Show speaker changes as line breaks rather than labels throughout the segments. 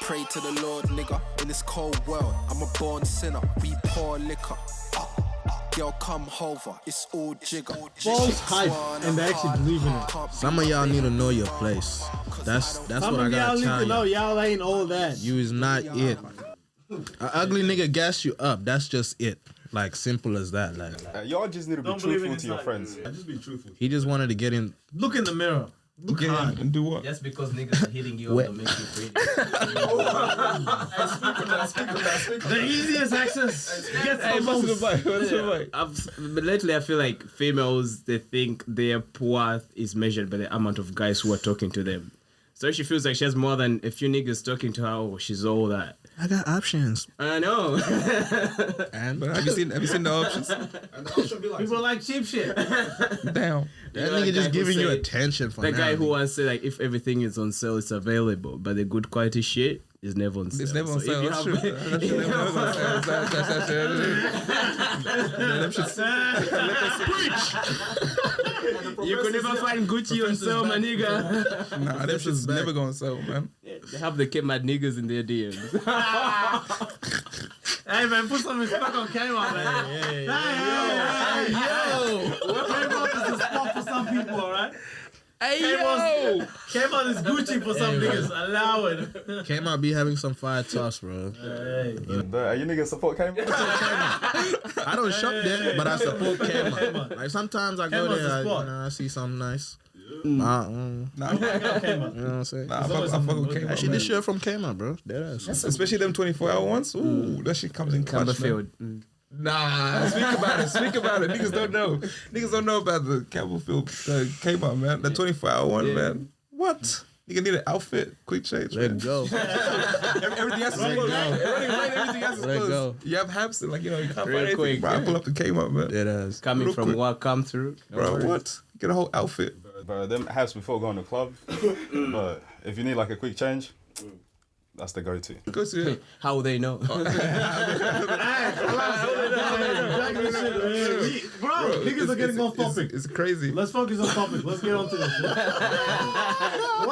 Pray to the Lord, nigga. In this cold world, I'm a born sinner. We pour liquor. Girl, come over. It's all jigger.
False hype, and they actually believe in it.
Some of y'all need to know your place. That's what I gotta tell
y'all need to know
y'all.
y'all ain't all that.
You is not it. An ugly nigga gas you up. That's just it. Like, simple as that. Like
y'all just need to be truthful to your friends.
Just be truthful.
he just wanted to get in.
Look in the mirror. Look hard.
And do what?
Just because niggas are hitting you up don't make you pretty.
The easiest access gets the most.
But lately I feel like females, they think their worth is measured by the amount of guys who are talking to them. So she feels like she has more than a few niggas talking to her. Oh, she's all that.
I got options.
I know.
But have you seen the options?
People like cheap shit.
Damn. That
know,
nigga
that
just
guy
giving
who
you
say-
attention for
The
now.
guy who once said like if everything is on sale, it's available, but the good quality shit is never on sale.
It's never on
So
sale.
if you
That's
have-
true. That's true. Never on sale.
You could never find Gucci on sale, my nigga.
Nah, them shit's never gonna sell, man.
They have the K-Mad niggas in their DMs.
Hey man, put some respect on Kmart, man. Hey, Kmart is a spot for some people, alright?
Hey
Kmart is Gucci for some niggas. Allow it.
Came out be having some fire toss, bro.
Hey.
But you niggas support Kmart?
I don't shop there, but I support Kmart. Like sometimes I go
Kmart's
there,
the spot.
I see something nice. You know
Nah,
Kmart.
what I'm saying?
I fuck with Kmart.
Actually,
man.
this shirt from Kmart, bro. Deadass.
Especially them 24-hour ones. Ooh, that shit comes in clutch, man.
Cumberfield.
Nah, speak about it. Speak about it. Niggas don't know. Niggas don't know about the Campbellfield Kmart, man. The 24-hour one, man. What? Nigga need an outfit, quick change.
Let
Man.
go.
Everything else is closed. Everything else is
Let
closed.
go.
You have Hampson, like, you know, you can't
Real
find anything.
quick.
Bro, I pull up the Kmart, man.
Deadass.
Coming
Real
from
quick.
work, come through.
Bro, what? Get a whole outfit.
But them habits before going to the club. But if you need like a quick change, that's the go-to.
Go to it.
How they know?
Bro, niggas are getting off topic.
It's crazy.
Let's focus on topic. Let's get on to this shit. What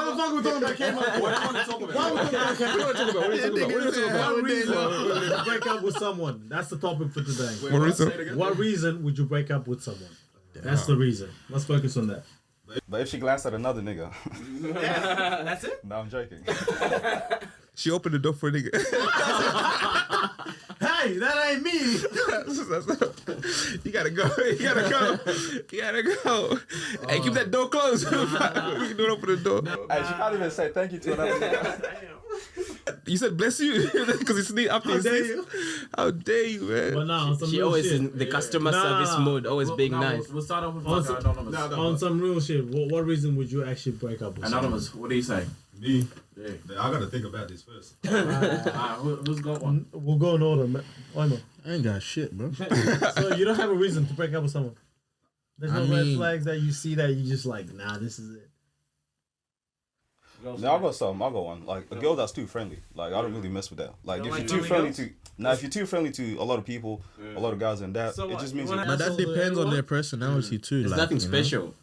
the fuck we talking about Kmart? What do you want to talk about? What do you want to talk about? One reason would you break up with someone. That's the topic for today.
What reason?
What reason would you break up with someone? That's the reason. Let's focus on that.
But if she glanced at another nigga,
That's it?
no, I'm joking.
She opened the door for a nigga.
Hey, that ain't me.
You gotta go. You gotta go. You gotta go. Hey, keep that door closed. We can do it open the door.
Hey, she can't even say thank you to another nigga.
You said bless you because he sneezed after
How
he
dare
sneezed.
you?
How dare you, man?
But now on some
She
real
always
shit.
in the customer
Nah,
service mode, always being nice.
We'll start off with
On
fucking
some,
anonymous.
on some real shit, what reason would you actually break up with someone?
Anonymous, what do you say?
Me?
Yeah.
I gotta think about this first.
Who's got one?
We'll go in order, man. Oimo.
I ain't got shit, bro.
So you don't have a reason to break up with someone? There's no
I
red
mean-
flags that you see that you just like, nah, this is it.
No, I got some. I got one. Like a girl that's too friendly. Like I don't really mess with that. Like if you're too friendly to, if you're too friendly to a lot of people, a lot of guys and that,
So
it
what?
just means
You wanna
But that
Absolutely
depends on
everyone?
their personality too.
There's
like,
nothing
you know?
special.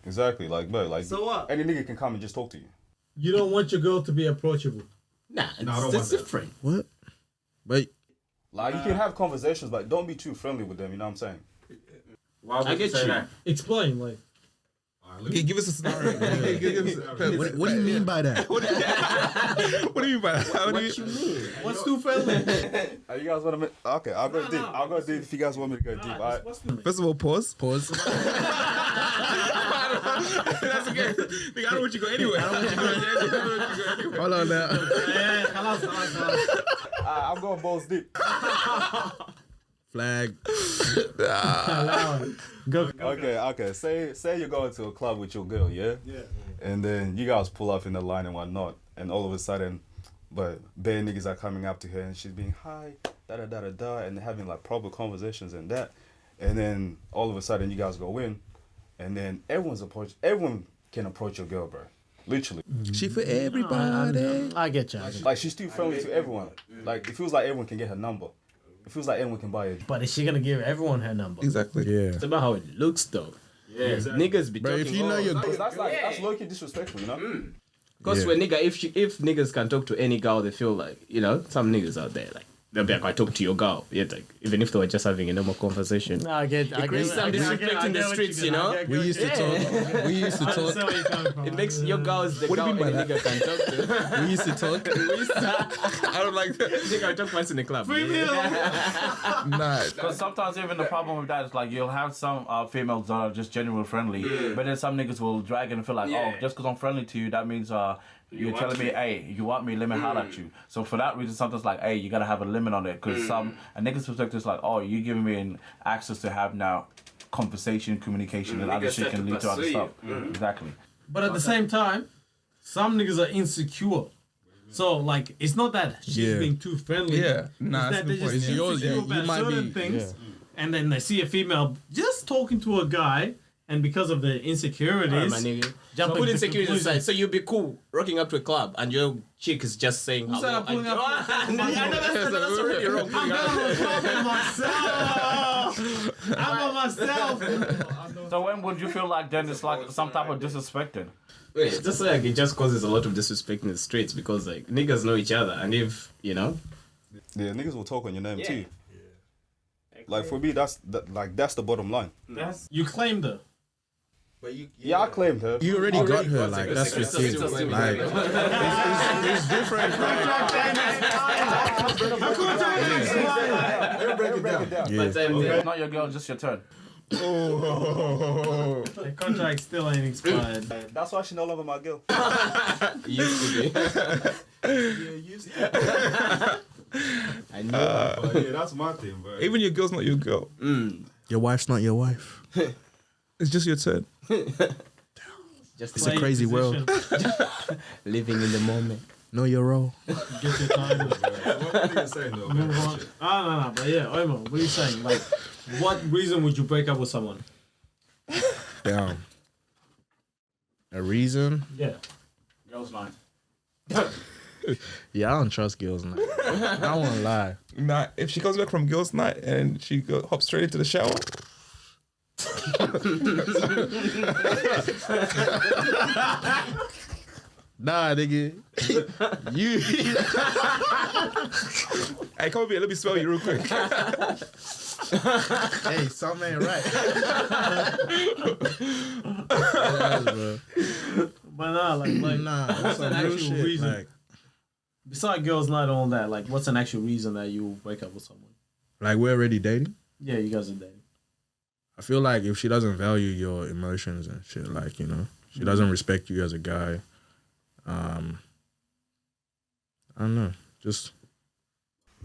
exactly like, but like
So what?
any nigga can come and just talk to you.
You don't want your girl to be approachable.
Nah,
I don't
it's
want that.
different.
What? But
Like you can have conversations, but don't be too friendly with them. You know what I'm saying?
Why would
I get
say
you.
that?
Explain, like.
Give us a scenario. Give us a-
what do you mean by that?
What do you mean by that? What do you
mean?
What's too friendly?
You guys want to? Okay, I'll go deep. I'll go deep if you guys want me to go deep. Alright.
First of all, pause.
Pause.
That's okay. Nigga, I don't want you to go anywhere.
Hold on now.
I'm going balls deep.
Flag.
Go.
Okay. Say you're going to a club with your girl, yeah? Yeah. And then you guys pull up in the line and whatnot, and all of a sudden, but bare niggas are coming up to her and she's being hi, and having like proper conversations and that, and then all of a sudden you guys go in, and then everyone can approach your girl, bro. Literally.
She for everybody.
I get you.
Like she's too friendly to everyone. Like it feels like everyone can get her number. It feels like everyone can buy it.
But is she gonna give everyone her number?
Exactly.
Yeah.
It's about how it looks though.
Yeah.
Niggas be
Bro,
talking.
if you know your
That's low-key disrespectful, you know?
Because
Yeah.
when nigga, if niggas can talk to any girl, they feel like, some niggas out there, like, they'll be like, I talk to your girl. Yeah, like, even if they were just having a normal conversation.
No, I get.
creates some disrespect in the streets, you know?
We used to talk. We used to talk.
It makes your girls the
What do
girl
you mean
any
by
nigga can talk to.
We used to talk.
I don't like that.
Nigga, I talk once in the club.
Nah.
Because sometimes even the problem with that is like you'll have some females that are just genuinely friendly, but then some niggas will drag it and feel like, oh, just because I'm friendly to you, that means you're telling me, hey, you want me, let me holler at you. So for that reason, sometimes like, hey, you gotta have a limit on it, because a nigga's perspective is like, oh, you giving me an access to have now conversation, communication, and other shit can lead to other stuff. Exactly.
But at the same time, some niggas are insecure. So like, it's not that she's
Yeah.
being too friendly.
Yeah. Nah,
It's
that's
that
a
they're
good point.
just
Yeah.
insecure
you
about
might
certain
be-
things, and then they see a female just talking to a guy, and because of the insecurities,
Alright, my nigga.
Jumping
Put
to
insecurities
conclusions.
aside. So you'd be cool rocking up to a club and your chick is just saying
Who said
hello.
I'm pulling
and-
up?
I know that's already wrong.
I'm by myself. I'm by myself.
So when would you feel like then it's like some type of disrespecting?
Wait, just like it just causes a lot of disrespect in the streets because like niggas know each other, and if
Yeah, niggas will talk on your name
Yeah.
too. Like for me, that's the bottom line.
You claimed her.
Yeah, I claimed her.
You already got her. Like that's
It's
the thing.
still-
Like it's different.
Break it down.
Yeah.
but
Not your girl, just your turn.
The contract still ain't expired.
That's why she no longer my girl.
used to be. I know.
But yeah, that's my thing, bro.
Even your girl's not your girl.
Your wife's not your wife.
It's just your turn.
Just
It's a crazy world.
living in the moment.
Know your role.
Get your time.
What are you saying though?
Move on. No. But yeah, Omo, what are you saying? Like, what reason would you break up with someone?
Damn. A reason?
Yeah.
Girls' night.
Yeah, I don't trust girls now. I won't lie.
Nah, if she comes back from girls' night and she hops straight into the shower,
Nah, nigga. You.
hey, come over here, let me smell you real quick.
Hey, something ain't right.
But nah, like
Nah, what's
an
some real
actual
shit?
reason?
Like,
besides girls' night and all that, like, what's an actual reason that you break up with someone?
like we're already dating.
Yeah, you guys are dating.
I feel like if she doesn't value your emotions and shit, like, you know, she doesn't respect you as a guy. I don't know. Just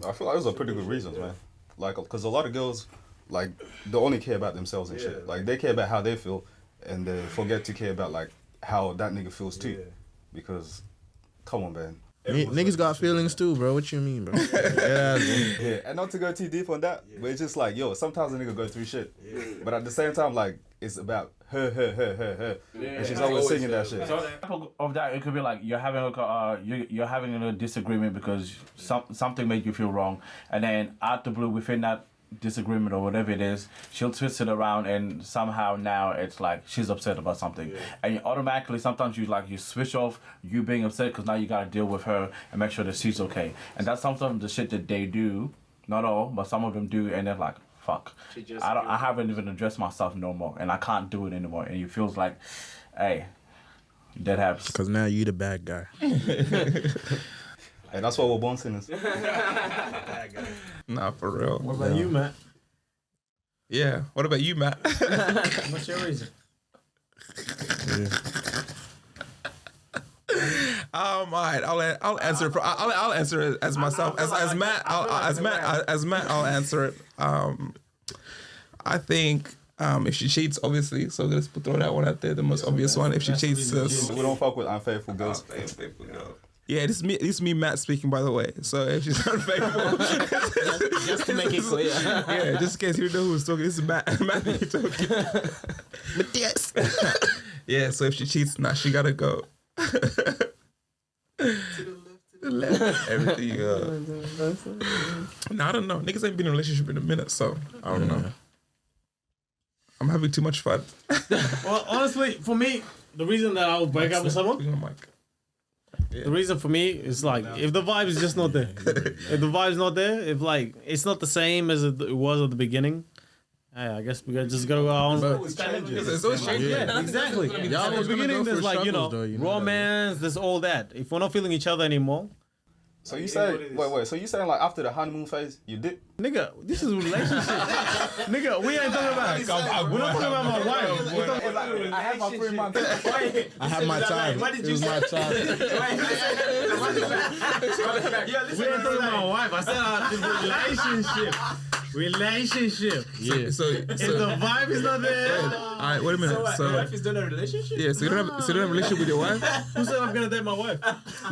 I feel like those are pretty good reasons, man. Like, because a lot of girls, like, they only care about themselves and shit. Like, they care about how they feel, and they forget to care about, like, how that nigga feels too. Because, come on, man.
niggas got feelings too, bro. What you mean, bro? Yeah,
Yeah, and not to go too deep on that, but it's just like, yo, sometimes a nigga go through shit. But at the same time, like, it's about her. And she's always singing that shit.
So example of that, it could be like you're having you're having a disagreement because something made you feel wrong, and then out the blue within that disagreement or whatever it is, she'll twist it around and somehow now it's like she's upset about something, and you automatically sometimes you switch off you being upset because now you gotta deal with her and make sure that she's okay, and that's sometimes the shit that they do, not all, but some of them do, and they're like, fuck, I haven't even addressed myself no more, and I can't do it anymore, and it feels like, hey, that happens.
because now you the bad guy.
And that's why we're born sinners.
Nah, for real.
What about you, Matt?
Yeah. What about you, Matt?
What's your reason?
Alright, I'll answer it. I'll answer it as myself. As Matt, I'll answer it. I think if she cheats, obviously. So let's throw that one out there, the most obvious one. If she cheats,
We don't fuck with unfaithful girls.
yeah, this is me, Matt speaking, by the way. So if she's unfaithful,
Just to make it clear.
yeah, just in case you don't know who's talking, this is Matt talking.
But yes.
Yeah, so if she cheats, nah, she gotta go. To the left. Everything. Nah, I don't know. Niggas ain't been in a relationship in a minute, so I don't know. I'm having too much fun.
Well, honestly, for me, the reason that I would break up with someone,
Speaking of Mike.
The reason for me is like if the vibe is just not there. If the vibe's not there, if like it's not the same as it was at the beginning. Hey, I guess we just gotta go on.
It's always changing.
Yeah, exactly.
Y'all
At the
always gonna
beginning,
go
there's
through
like
struggles, though, you know that,
romance, there's all that. If we're not feeling each other anymore,
So you say, wait. So you saying like after the honeymoon phase, you did?
nigga, this is a relationship. Nigga, we ain't talking about. We're not talking about my wife. We're talking about
I had my 3 months.
I had my time.
What did
It
you
was my time.
we ain't talking about my wife. I said relationship. Relationship.
Yeah.
So
If the vibe is not there,
all right, wait a minute.
Your
So
wife is doing a relationship?
yeah, so you don't have a relationship with your wife?
who said I'm gonna date my wife?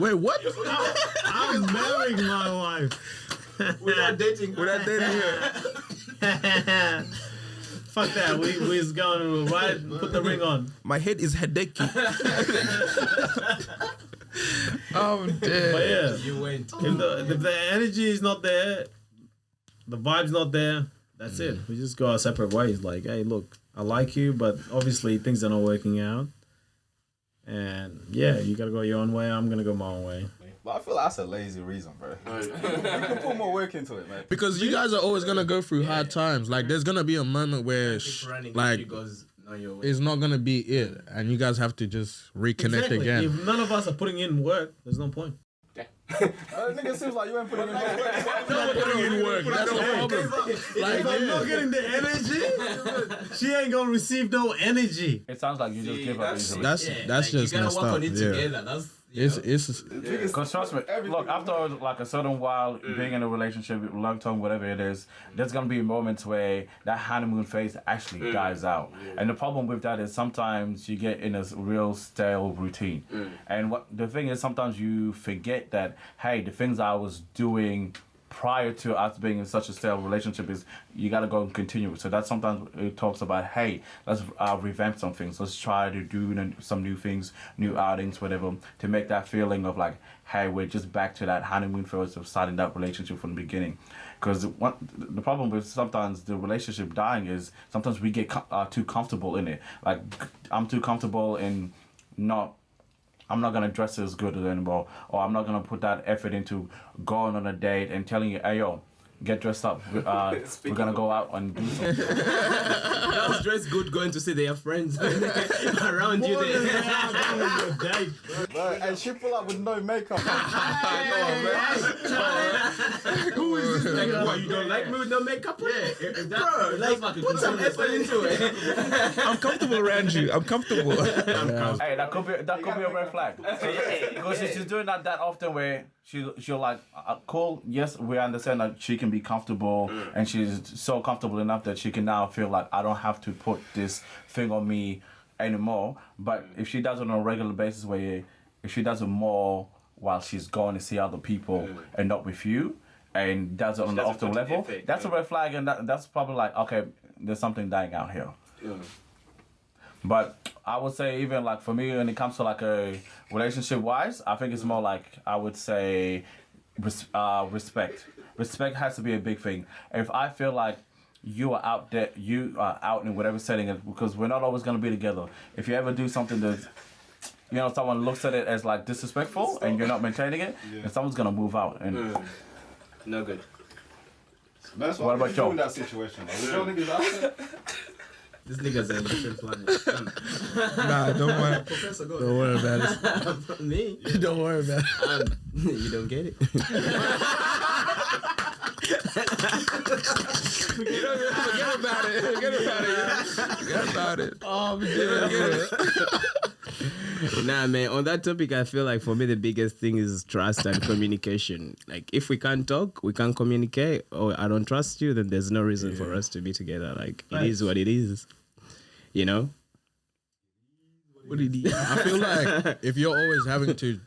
Wait, what?
I'm marrying my wife.
We're not dating.
We're not dating here.
Fuck that. We just going right. Put the ring on.
My head is headachy. I'm
But
dead.
yeah,
You went.
if the energy is not there, the vibe's not there. That's it. We just go our separate ways. Like, hey, look, I like you, but obviously things are not working out. And yeah, you gotta go your own way. I'm gonna go my own way.
But I feel like that's a lazy reason, bro. You can put more work into it, man.
Because you guys are always gonna go through hard times. Like, there's gonna be a moment where, like,
goes on your way.
it's not gonna be it, and you guys have to just reconnect
Exactly.
again.
If none of us are putting in work, there's no point.
Nigga, seems like you ain't putting in more work.
Putting in work. That's the problem. Like,
If I'm not
yeah.
getting the energy, she ain't gonna receive no energy.
It sounds like you just give up easily.
That's just
you gotta
messed
work
up.
on it
Yeah.
together. That's
It's
Because trust me, look, after like a certain while being in a relationship, long term, whatever it is, there's gonna be moments where that honeymoon phase actually dies out. And the problem with that is sometimes you get in a real stale routine. And what the thing is, sometimes you forget that, hey, the things I was doing prior to us being in such a stale relationship is you got to go and continue it. So that sometimes it talks about, hey, let's revamp some things. Let's try to do some new things, new outings, whatever, to make that feeling of like, hey, we're just back to that honeymoon phase of starting that relationship from the beginning. Because the problem with sometimes the relationship dying is sometimes we get too comfortable in it. Like, I'm too comfortable in I'm not gonna dress as good anymore, or I'm not gonna put that effort into going on a date and telling you, hey yo, get dressed up. We're gonna go out and do something.
Girls dress good going to see their friends around you there.
And she pull up with no makeup.
Who is this? Like, what, you don't like me with no makeup? Yeah, bro, like, put some effort into it.
I'm comfortable around you. I'm comfortable.
Hey, that could be a red flag. Because if she's doing that often, where she'll like, cool, yes, we understand that she can be comfortable, and she's so comfortable enough that she can now feel like I don't have to put this thing on me anymore. But if she does it on a regular basis, where if she does it more while she's going to see other people and not with you, and does it on the often level, that's a red flag, and that's probably like, okay, there's something dying out here. But I would say, even like for me, when it comes to like a relationship wise, I think it's more like, I would say respect. Respect has to be a big thing. If I feel like you are out there, you are out in whatever setting, because we're not always going to be together. If you ever do something that, you know, someone looks at it as like disrespectful and you're not maintaining it, then someone's going to move out. And
No good.
That's
what about you
in that situation? Like, your niggas out there?
This nigga's a different planet.
Nah, don't worry.
Don't worry about it.
Me?
Don't worry about it.
You don't get it.
Forget about it. Forget about it.
Oh,
Nah, man, on that topic, I feel like for me, the biggest thing is trust and communication. Like, if we can't talk, we can't communicate, or I don't trust you, then there's no reason for us to be together. Like, it is what it is. You know?
What did he?
I feel like if you're always having to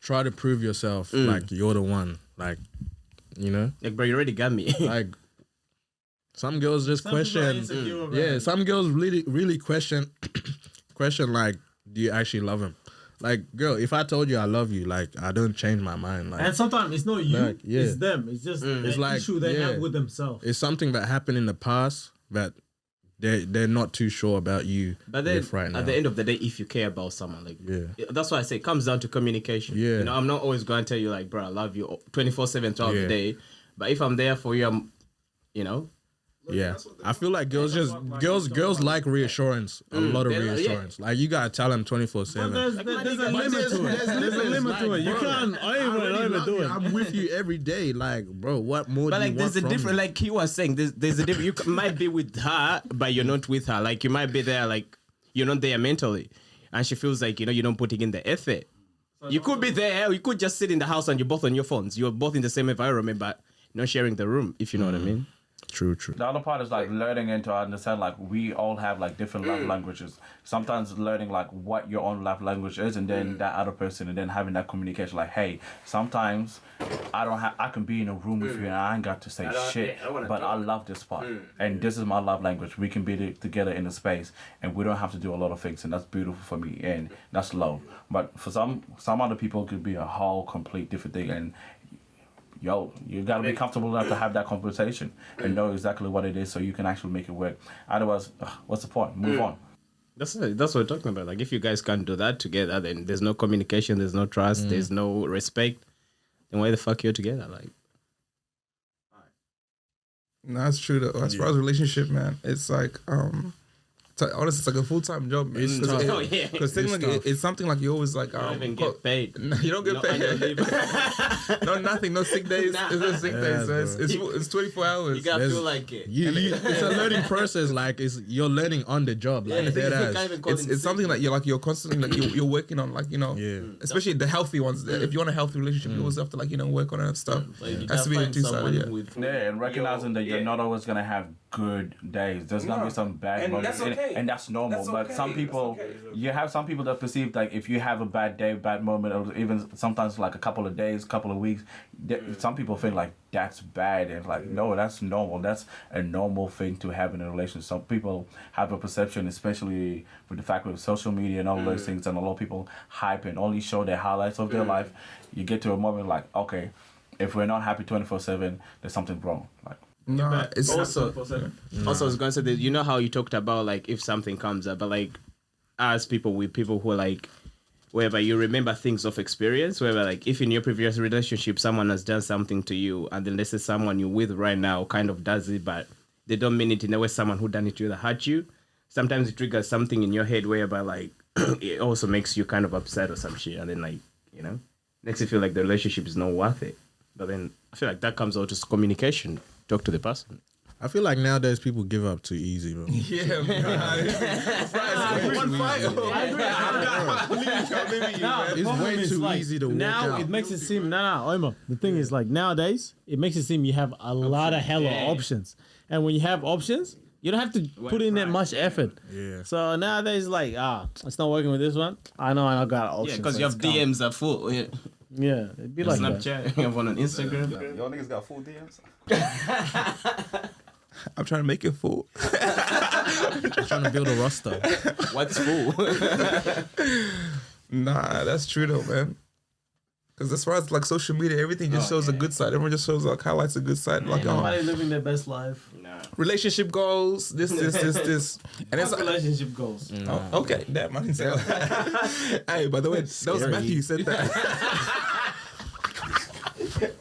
try to prove yourself, like you're the one, like, you know,
Like, bro, you already got me.
like some girls just question. Yeah, some girls really question like, do you actually love him? Like, girl, if I told you I love you, like, I don't change my mind. Like,
And sometimes it's not you,
Like, yeah.
it's them. It's just
It's
an
like,
issue they
yeah.
have with themselves.
it's something that happened in the past that they're not too sure about you.
But then
right now.
at the end of the day, if you care about someone, like that's why I say it comes down to communication.
Yeah.
You know, I'm not always going to tell you like, bro, I love you 24/7 throughout the day. But if I'm there for you, I'm, you know.
Yeah, I feel like girls like reassurance, a lot of reassurance. Like you gotta tell them 24/7.
There's a limit to it. There's a limit to it. You can't. I even do it.
I'm with you every day. Like, bro, what more?
But
do you
like, there's
want
a
from
different.
me?
Like he was saying, there's a different. You might be with her, but you're not with her. Like you might be there, like you're not there mentally, and she feels like you don't putting in the effort. You could be there. You could just sit in the house and you're both on your phones. You're both in the same environment, but not sharing the room. If you know what I mean.
True.
The other part is like learning and to understand like we all have like different love languages. Sometimes learning like what your own love language is, and then that other person, and then having that communication. Like, hey, sometimes I can be in a room with you and I ain't got to say shit, but I love this part, and this is my love language. We can be together in a space, and we don't have to do a lot of things, and that's beautiful for me, and that's love. But for some other people, it could be a whole complete different thing, and. Yo, you gotta be comfortable enough to have that conversation and know exactly what it is so you can actually make it work. Otherwise, what's the point? Move on.
That's what we're talking about. Like if you guys can't do that together, then there's no communication, there's no trust, there's no respect. Then why the fuck you're together? Like,
No, that's true though. As far as relationship, man, it's like honestly, it's like a full-time job, man.
It's tough.
oh yeah,
Because it's something like you always like
you don't even get paid.
No, you don't get paid. No, nothing. No sick days. There's no sick days. So it's 24 hours.
You gotta feel like it.
It's a learning process. Like you're learning on the job. Like
It's something like you're constantly like you're working on, like especially the healthy ones. If you want a healthy relationship, you always have to work on it and stuff. Has to be the two sides.
Yeah, and recognizing that you're not always gonna have good days. There's gonna be some bad moments, and that's normal. But some people, you have some people that perceive like if you have a bad day, bad moment, or even sometimes like a couple of days, couple of weeks, some people think like that's bad, and like no, that's normal. That's a normal thing to have in a relationship. Some people have a perception, especially with the fact with social media and all those things, and a lot of people hype and only show their highlights of their life. You get to a moment like, okay, if we're not happy 24/7, there's something wrong. Like.
No, it's
Also, I was gonna say that you know how you talked about like if something comes up, but like as people who are like whereby you remember things of experience, whereby like if in your previous relationship someone has done something to you, and then let's say someone you're with right now kind of does it, but they don't mean it in a way someone who done it to you that hurt you. Sometimes it triggers something in your head whereby like it also makes you kind of upset or some shit, and then like makes you feel like the relationship is not worth it. But then I feel like that comes out as communication. Talk to the person.
I feel like nowadays people give up too easy, bro.
Yeah, one fight.
It's way too easy to walk
now
out.
it makes it seem Omar. The thing is like nowadays it makes it seem you have a lot of hella options, and when you have options, you don't have to put in that much effort.
Yeah.
So nowadays like it's not working with this one. I know I got options.
Yeah, because
so
you have
it's calm.
DMs are full.
Yeah, it'd be like that.
Snapchat, you have one on Instagram.
Y'all niggas got full DMs?
I'm trying to make it full.
Trying to build a roster.
What's full?
Nah, that's true though, man. Because as far as like social media, everything just shows a good side. Everyone just shows like highlights a good side. Like
Nobody living their best life.
relationship goals, this. And it's
Relationship goals.
oh, okay, damn, I didn't say that. Hey, by the way, that was Matthew who said that.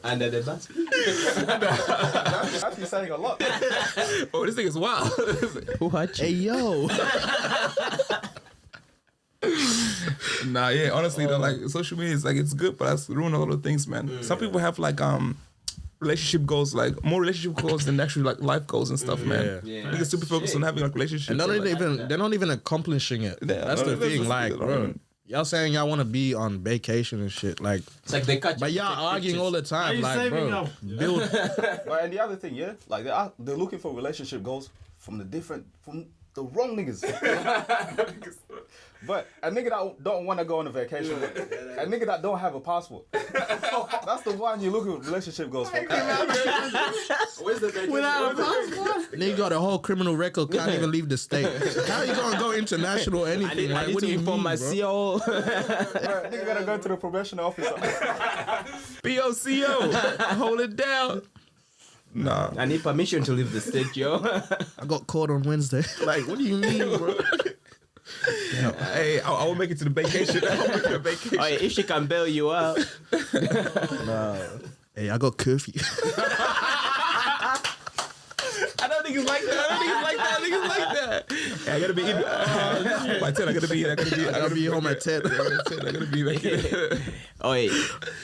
Under the basket.
Matthew's saying a lot.
Oh, this thing is wild.
Who hurt you?
Hey, yo.
Nah, yeah, honestly though, like social media is like it's good, but it's ruined a lot of things, man. Some people have like relationship goals, like more relationship goals than actually like life goals and stuff, man.
Yeah.
Niggas super focused on having like relationships.
And they're not even accomplishing it. That's the thing. Like, bro, y'all saying y'all want to be on vacation and shit. Like,
It's like they cut you.
but y'all arguing all the time. Like, bro, build.
But and the other thing, yeah, like they're looking for relationship goals from the wrong niggas. But a nigga that don't want to go on a vacation, a nigga that don't have a passport. That's the one you look at relationship goals for.
Where's the vacation?
Without a passport?
Nigga got a whole criminal record, can't even leave the state. How you gonna go international or anything?
I
Like,
need
what
to
do you
inform
mean,
my
bro?
CO.
Nigga gotta go to the probation officer.
POCO, hold it down. Nah.
I need permission to leave the state, yo.
I got caught on Wednesday. Like, what do you mean, bro?
Hey, I will make it to the vacation. I will make it to the vacation.
Oh, yeah, if she can bail you out.
Hey, I got curfew.
I don't think it's like that. Hey, I gotta be in. By 10, I gotta be. I gotta be
home at 10.
I gotta be back.
Oh, wait.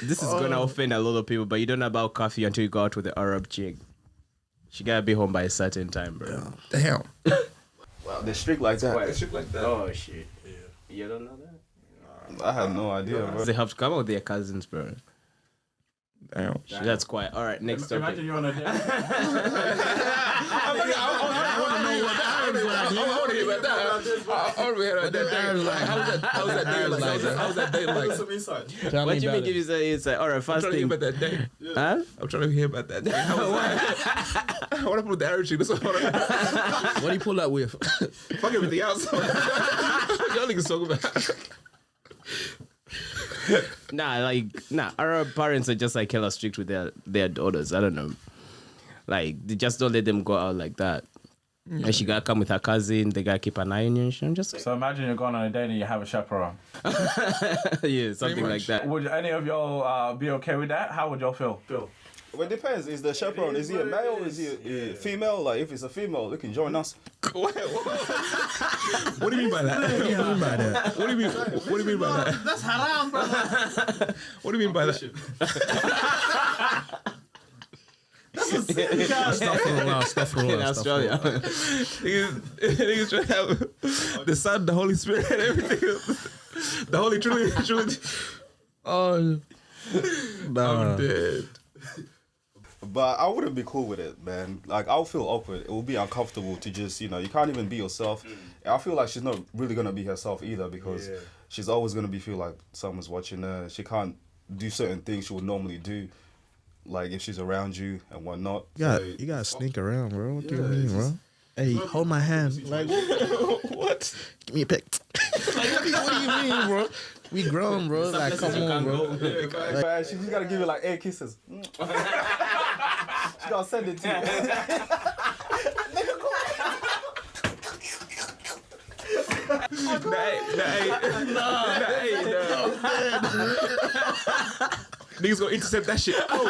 This is gonna offend a lot of people, but you don't know about curfew until you go out with the Arab chick. She gotta be home by a certain time, bro.
Damn.
Wow, they're strict like that.
It's shit like that.
Oh, shit. Yeah. You don't know that?
I have no idea, bro.
They have to come out with their cousins, bro.
Damn.
That's quiet. All right, next topic.
Imagine you're on a date.
I want to hear about that. I want to hear about that. How's that date like?
Some insight.
Tell
What
me
do you
about
mean if you say, all right,
I'm
first
trying to hear
thing.
about that day.
Huh?
I'm trying to hear about that day. How was that? I want to put the Irish shit. What
What do you pull that with?
Fuck everything else. Y'all niggas talk about.
Arab parents are just like hella strict with their daughters. I don't know. Like, they just don't let them go out like that. Yeah. And she gotta come with her cousin. They gotta keep an eye on you. I'm just like,
So imagine you're going on a date and you have a chaperone.
yeah, something like that.
Would any of y'all be okay with that? How would y'all feel?
Well, it depends. Is the chaperone, is he a male or is he a female? Like, if it's a female, they can join us.
What do you mean by that? What do you mean by that? What do you mean by that?
That's haram, bro.
What do you mean by that?
Stuff
In Australia.
Niggas trying to have the Son, the Holy Spirit, and everything. The Holy Trinity.
Oh,
I'm dead.
But I wouldn't be cool with it, man. Like, I'll feel awkward. It will be uncomfortable to just, you can't even be yourself. I feel like she's not really going to be herself either because she's always going to feel like someone's watching her. She can't do certain things she would normally do, like if she's around you and whatnot.
you gotta sneak around, bro. What do you mean, bro? Hey, hold my hand. Like,
What?
give me a pic. Like, what do you mean, bro? We grown, bro. Like, come on, bro.
Man, she just got to give you like 8 kisses. She got to send it to you.
Niggas gonna intercept that shit. Oh.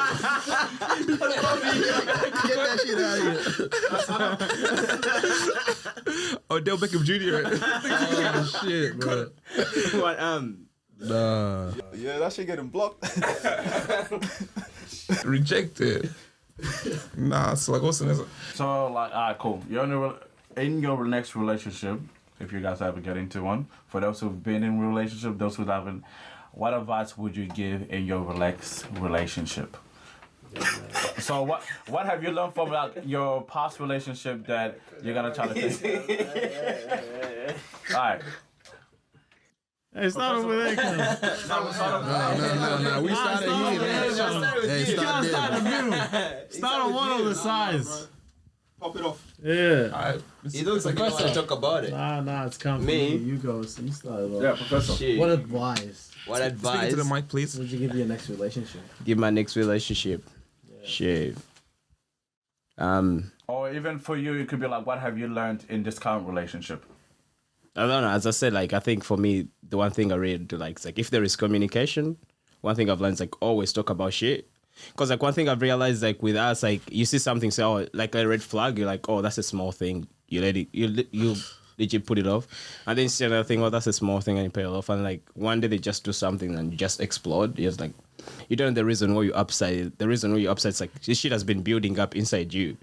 Get that shit out of here.
Odell Beckham Jr.
Oh, shit, bro.
What,
Nah.
Yeah, that shit getting blocked.
Rejected. Nah, so like, what's the next?
So, like, alright, cool. You're in your next relationship, if you guys ever get into one. For those who've been in a relationship, those who haven't, what advice would you give in your relationship? So what have you learned from like your past relationship that you're gonna try to fix? Alright.
Hey, start over there, cuz.
No. We started here, man. Hey, start there.
Start in the middle. Start on one of the sides.
Pop it off.
Yeah.
It looks like you want to talk about it.
Nah, it's coming.
Me?
You go. So you start it off.
Yeah, Professor.
Shit.
What advice
What
Speaking
advice
to the mic, please.
would you give your next relationship?
give my next relationship? Shit.
Or even for you, it could be like, what have you learned in this current relationship?
I don't know. As I said, like, I think for me, the one thing I really do like is like, if there is communication, one thing I've learned is like, always talk about shit. Because like one thing I've realized, like with us, like you see something, say, oh, like a red flag, you're like, oh, that's a small thing. You let it, you legit put it off, and then you see another thing, oh, that's a small thing, and you put it off, and like one day they just do something and you just explode. You're just like, you don't know the reason why you're upset. The reason why you're upset is like this shit has been building up inside you.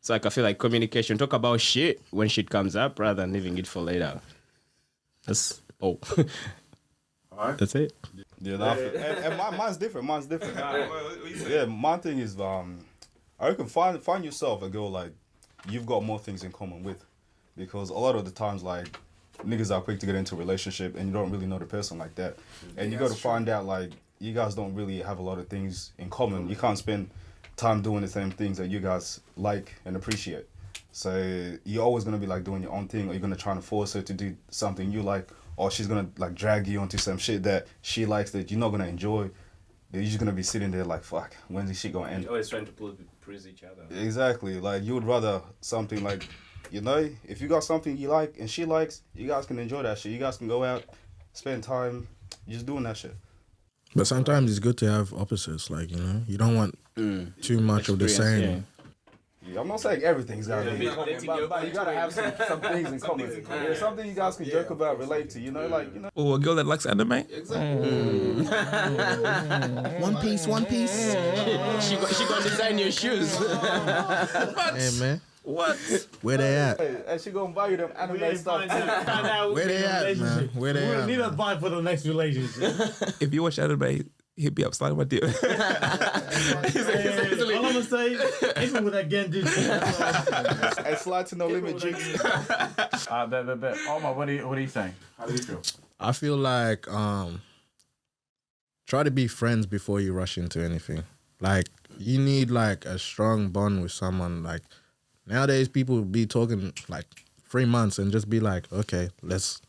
So like I feel like communication, talk about shit when shit comes up rather than leaving it for later. That's
Alright.
that's it.
Yeah, and mine's different. Yeah, my thing is, I reckon find yourself a girl like you've got more things in common with, because a lot of the times like niggas are quick to get into a relationship and you don't really know the person like that, and you got to find out like you guys don't really have a lot of things in common. You can't spend time doing the same things that you guys like and appreciate. So you're always gonna be like doing your own thing, or you're gonna try to force her to do something you like, or she's gonna like drag you onto some shit that she likes that you're not gonna enjoy. you're just gonna be sitting there like, fuck, when's this shit gonna end?
Always trying to please each other.
Exactly. Like, you would rather something like, you know, if you got something you like and she likes, you guys can enjoy that shit. You guys can go out, spend time just doing that shit.
But sometimes it's good to have opposites. Like, you know, you don't want too much of the same.
Yeah.
Yeah, I'm not saying everything's gotta be common, but you gotta have some things in common. Yeah, something you guys can joke about, relate to, you know, like, you know.
Oh, a girl that likes anime?
One piece.
She gonna design your shoes.
Hey, man.
What?
Where they at?
And she gonna buy you them anime stuff.
Where they at, man? Where they
We
at?
need a vibe for the next relationship.
If you watch anime, hit me up, slide my DM.
All I'm gonna say, even with that Genji shit,
And slide to no limit, jigs.
Bet. Omar, what are you saying? How do you feel?
I feel like try to be friends before you rush into anything. Like, you need like a strong bond with someone. Like, nowadays people be talking like 3 months and just be like, okay, let's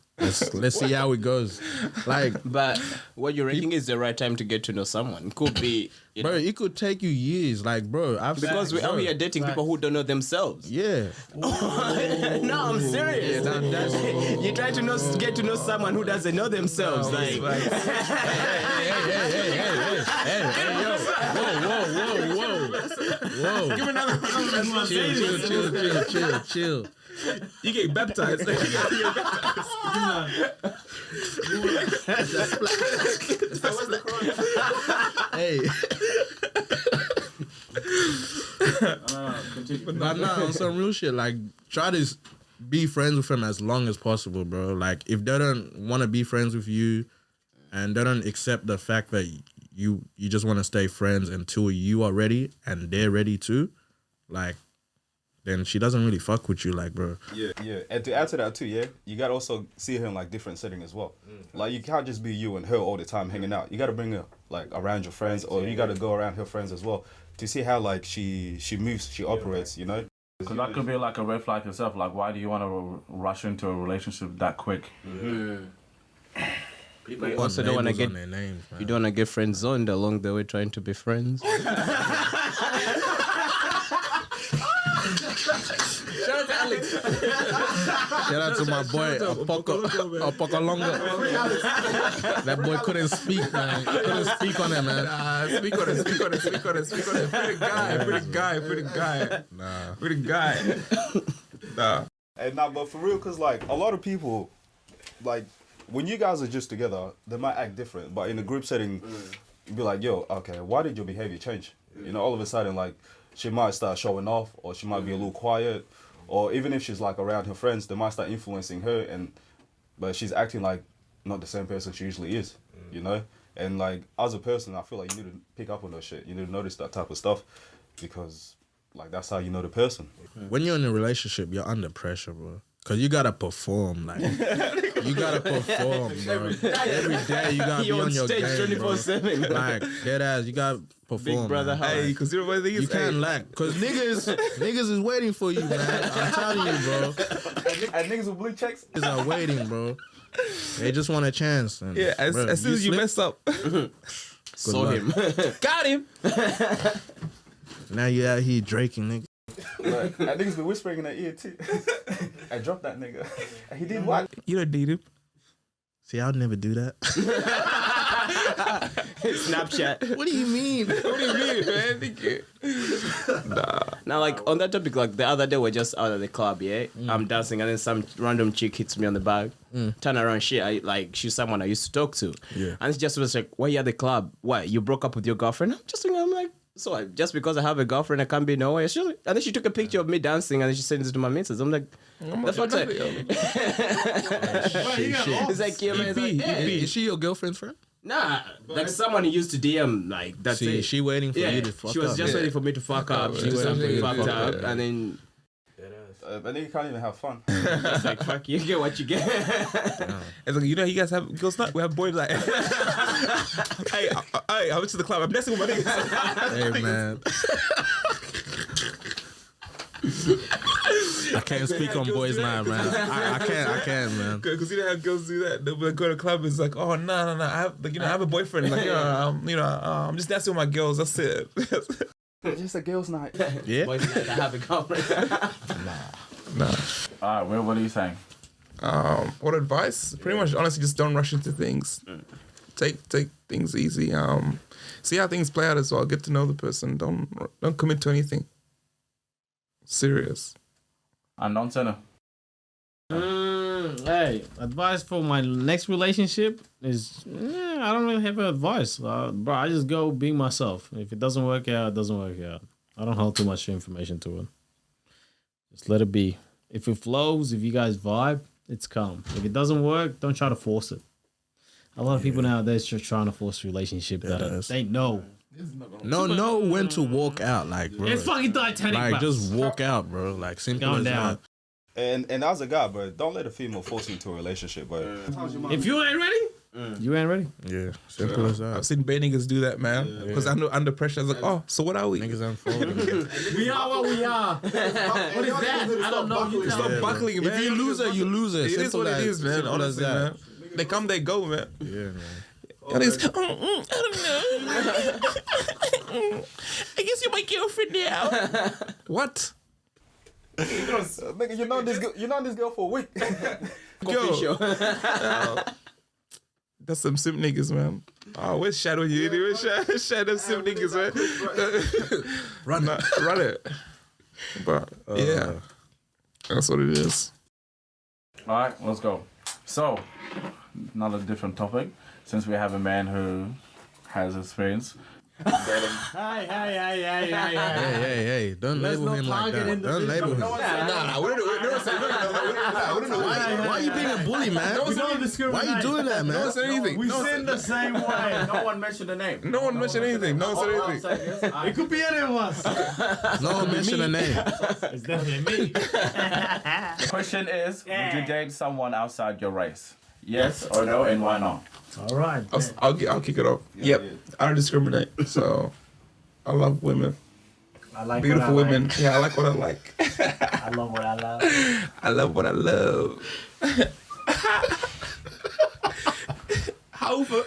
see how it goes. Like,
But what you're ranking is the right time to get to know someone. Could be, you
bro,
know,
it could take you years. Like, bro,
because we are dating people who don't know themselves.
yeah.
No, I'm serious. You try to get to know someone who doesn't know themselves. Like,
Hey, whoa.
Give me another
Chill.
You get baptized.
Hey. But nah, on some real shit, like, try to be friends with him as long as possible, bro. Like, if they don't want to be friends with you and they don't accept the fact that you just want to stay friends until you are ready and they're ready too, like, then she doesn't really fuck with you, like, bro.
Yeah, and to add to that too, yeah, you gotta also see her in like different setting as well. Like, you can't just be you and her all the time hanging out. You gotta bring her like around your friends, or you gotta go around her friends as well to see how like she moves, she operates, you know.
Because that could be like a red flag yourself. Like, why do you want to rush into a relationship that quick?
people also don't want to get.
Their names, man.
You don't want to get friend zoned along the way trying to be friends.
Shout out to my boy, Apokalonga. That boy couldn't speak, man. Couldn't speak on it, man.
Speak on it. Pretty guy. Nah.
And nah, but for real, cause like a lot of people, like when you guys are just together, they might act different. But in a group setting, you'd be like, yo, okay, why did your behavior change? You know, all of a sudden, like, she might start showing off, or she might be a little quiet, or even if she's like around her friends, they might start influencing her, but she's acting like not the same person she usually is, you know? And like, as a person, I feel like you need to pick up on that shit. You need to notice that type of stuff, because like, that's how you know the person.
When you're in a relationship, you're under pressure, bro. Cause you gotta perform, like you gotta perform, bro. Every day you gotta be on your
stage
game, bro.
24/7.
Like, dead ass, you gotta perform.
Big brother,
man.
Hey, because you know what the thing is?
You can't lack, cause niggas is waiting for you, man. I'm telling you, bro.
And niggas with blue checks?
Niggas are waiting, bro. They just want a chance. And,
Yeah,
bro,
as soon as you
slip,
mess up.
Saw
luck.
him. Got him.
Now you out here draking, nigga.
Like, and niggas be whispering in their ear too. I dropped that nigga. And he did what?
You don't need him.
See, I'd never do that.
Snapchat.
What do you mean?
What do you mean, man? Thank you.
Now, like, on that topic, like, the other day we're just out at the club, yeah? I'm dancing, and then some random chick hits me on the back. Turn around, she's someone I used to talk to.
Yeah.
And she just was like, why you at the club? Why, you broke up with your girlfriend? I'm like, so just because I have a girlfriend, I can't be nowhere. And then she took a picture of me dancing, and then she sends it to my missus. I'm like, the fuck's that? It's like, yeah, man. It's like, yeah.
Is she your girlfriend's friend?
Nah, like someone who used to DM, like, that's
See,
it.
she waiting for
Yeah,
you to fuck up.
she was just waiting for me to fuck up. She did something fucked up, and then
And then you can't even have fun.
it's like, fuck, you get what you get.
It's like, you know, you guys have girls night. We have boys like, hey, I went to the club. I'm dancing with my niggas.
Hey, man. I can't speak on boys now, man. I can't, man.
Because you know how girls do that. They'll go to a club. It's like, oh no. I have I have a boyfriend. Like I'm just dancing with my girls. That's it.
Just a girls' night.
Yeah.
Boys like to have a conversation.
Nah.
All right, Will, what are you saying?
What advice? Pretty much, honestly, just don't rush into things. Take things easy. See how things play out as well. Get to know the person. Don't commit to anything serious.
And non-sinner.
Hey, advice for my next relationship is I don't really have advice, bro. I just go being myself. If it doesn't work out, it doesn't work out. I don't hold too much information to it. Just let it be. If it flows, if you guys vibe, it's calm. If it doesn't work, don't try to force it. A lot of people nowadays just trying to force a relationship that they know.
Know when to walk out, like, bro.
It's fucking Titanic.
Like,
bro.
just walk out, bro. Like, simple
Going
as
down.
that.
And as a guy, bro, don't let a female force you into a relationship, bro.
If you ain't ready, you ain't ready.
Yeah, simple as that.
I've seen bare niggas do that, man. Because under pressure, I was like, oh, so what are we?
Niggas unfolding.
We are what we are. What is that? I don't know. You tell
Stop
me.
buckling, man.
If you lose it, you lose it.
It is what it is, man.
Simple as
Honestly,
that.
man. They come, they go, man.
Yeah, man.
I don't know. I guess you're my girlfriend now. What?
Nigga, you know this girl for a week.
Yo. That's some simp niggas, man. Oh, where's Shadow? Where's Shadow simp niggas, man? Run it. But yeah, that's what it is.
All right, let's go. So, another different topic. Since we have a man who has experience.
Hey, don't label him like that. Don't label him.
Nah, we don't say
Why are you being a bully, man? Why are you doing that,
No one
man?
said anything.
We sin the same way.
No one mentioned the name.
No one mentioned anything. No one said anything.
It could be any of us.
No one mentioned a name.
It's definitely me.
The question is, would you date someone outside your race? Yes or no, and why not?
All right.
I'll kick it off. Yep. I don't discriminate. So I love women.
I like
Beautiful
what I
women.
like.
Yeah, I like what I like.
I love what I love.
I love what I love. However,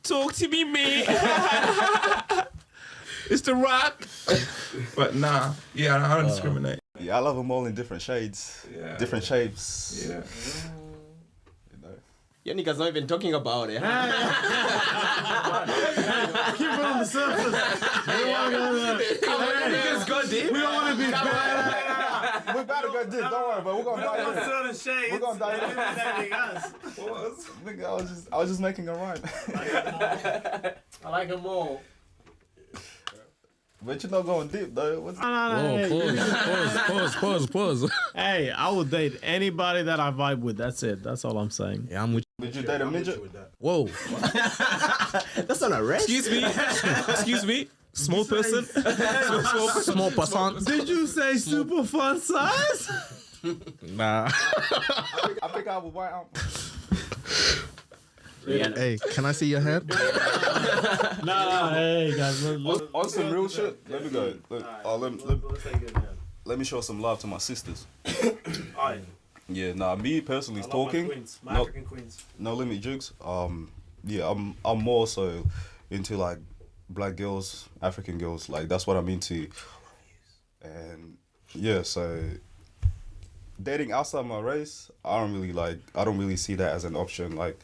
talk to me, man. It's the Rock. But nah, yeah, I don't discriminate.
Yeah, I love them all in different shades, different shapes.
Yeah.
You niggas not even talking about it.
Keep it on the surface. We
Niggas go deep.
don't want to be bad.
We're about to go deep, don't worry, but we're gonna dive in.
Certain shades.
We're gonna dive in.
us.
Nigga, I was just making a rhyme.
I like them all.
But you're not going deep though. What's
Whoa, pause.
Hey, I will date anybody that I vibe with. That's it. That's all I'm saying.
Yeah, I'm with
Would you date a midget?
Whoa.
That's not a race.
Excuse me. Small person.
Small person.
Did you say super fun size?
Nah.
I think I would white out.
Hey, can I see your hand?
No, hey guys.
On some real shit, let me go. Let me show some love to my sisters. Yeah, nah, me personally talking.
My African queens.
No limit jokes. Yeah, I'm more so into like black girls, African girls. Like that's what I'm into. And yeah, so dating outside my race, I don't really see that as an option. Like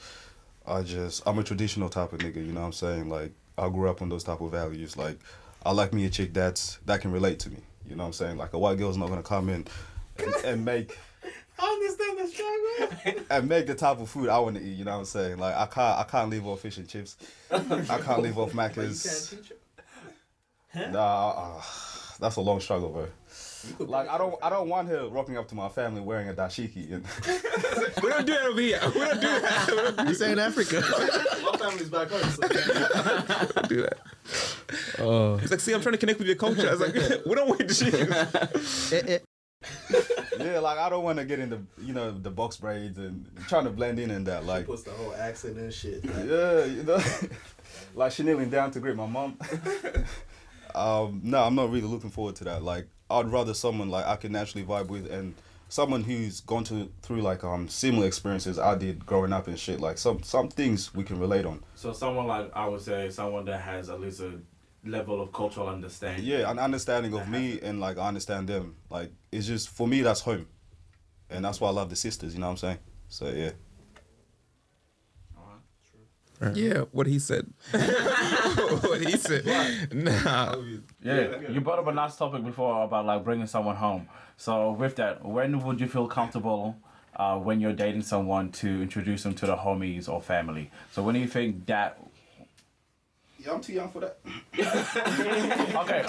I'm a traditional type of nigga, you know what I'm saying? Like I grew up on those type of values. Like I like me a chick that can relate to me. You know what I'm saying? Like a white girl's not gonna come in and make
I understand the struggle.
and make the type of food I want to eat. You know what I'm saying? Like I can't live off fish and chips. I can't live off Macca's. Nah, that's a long struggle, bro. Like I don't want her rocking up to my family wearing a dashiki. And
We don't do that over here. We don't do that.
You say in Africa.
My family's back home, so
We don't do that. He's like, see, I'm trying to connect with your culture. I was like, we don't wear the shit.
yeah, like I don't want to get in the box braids and trying to blend in and that. Like
puts the whole accent and shit.
yeah, like she kneeling down to greet my mom. No, I'm not really looking forward to that. Like I'd rather someone like I can naturally vibe with, and someone who's gone through like similar experiences I did growing up and shit. Like some things we can relate on.
So someone like, I would say, someone that has at least a level of cultural understanding.
Yeah, an understanding of me, and like I understand them. Like it's just for me, that's home, and that's why I love the sisters. You know what I'm saying? So yeah.
Yeah, what he said. What he said. Nah.
Yeah, you brought up a nice topic before about like bringing someone home. So with that, when would you feel comfortable when you're dating someone to introduce them to the homies or family? So when do you think that?
Yeah, I'm too young for that.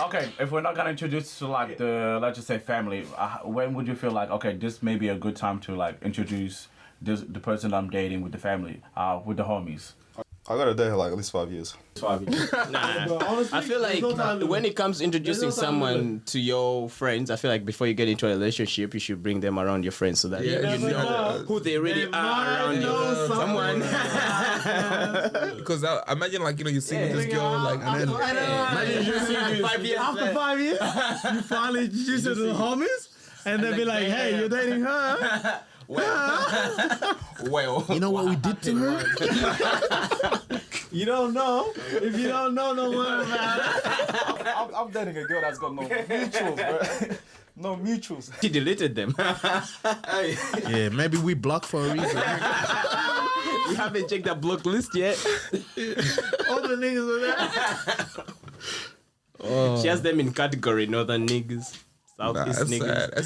Okay. If we're not gonna introduce to like the, let's just say, family, when would you feel like, okay, this may be a good time to like introduce the person I'm dating with the family, with the homies?
I got to date her like at least 5 years.
5 years. Nah.
But honestly,
I feel like
there's no time limit.
when it comes to introducing
There's no time
someone to your friends, I feel like before you get into a relationship, you should bring them around your friends so that you
never
know
know.
who they really
They
are
might
around
know
you. Someone.
Because I imagine like, you see this girl like, and then
Imagine you see you 5 years
After
later.
5 years, you finally introduce her to the homies, and they'll be like, "Hey, you're dating her."
Well,
You know what we did to her?
You don't know. If you don't know, no one about it.
I'm dating a girl that's got no mutuals, bro. No mutuals.
she deleted them.
Yeah, maybe we blocked for a reason.
You haven't checked that block list yet.
All the niggas are there.
She has them in category Northern niggas, Southeast
that's
niggas.
sad. As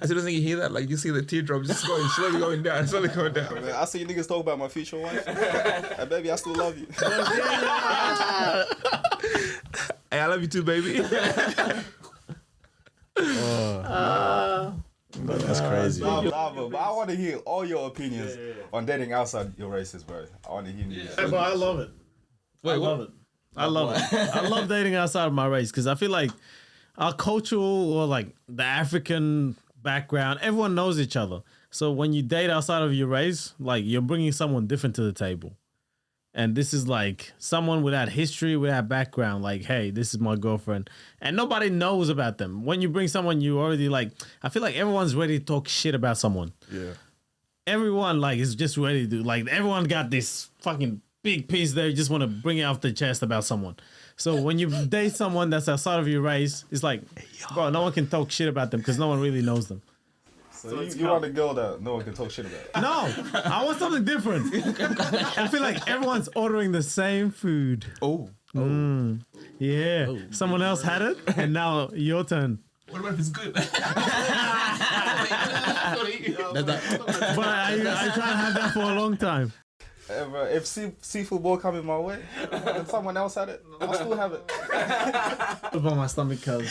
soon as you hear that, like you see the teardrops just slowly going down.
Man, I see you niggas talk about my future wife. Hey, baby, I still love you.
Hey, I love you too, baby.
That's crazy.
But I want to hear all your opinions on dating outside your races, bro. I want to hear you.
But I love it. I love it. I love it. I love dating outside of my race because I feel like our cultural or like the African background, everyone knows each other. So when you date outside of your race, like you're bringing someone different to the table. And this is like someone without history, without background. Like, hey, this is my girlfriend. And nobody knows about them. When you bring someone, you already like, I feel like everyone's ready to talk shit about someone.
Yeah.
Everyone like is just ready to, like, everyone got this fucking big piece there. You just want to bring it off the chest about someone. So when you date someone that's outside of your race, it's like, bro, no one can talk shit about them because no one really knows them.
So you want a girl that no one can talk shit about?
No, I want something different. I feel like everyone's ordering the same food.
Oh.
Yeah. Someone else had it, and now your turn.
What about if it's good?
But I try to have that for a long time.
If seafood bowl coming my way and someone else had it, I'll still have it.
Up on my stomach because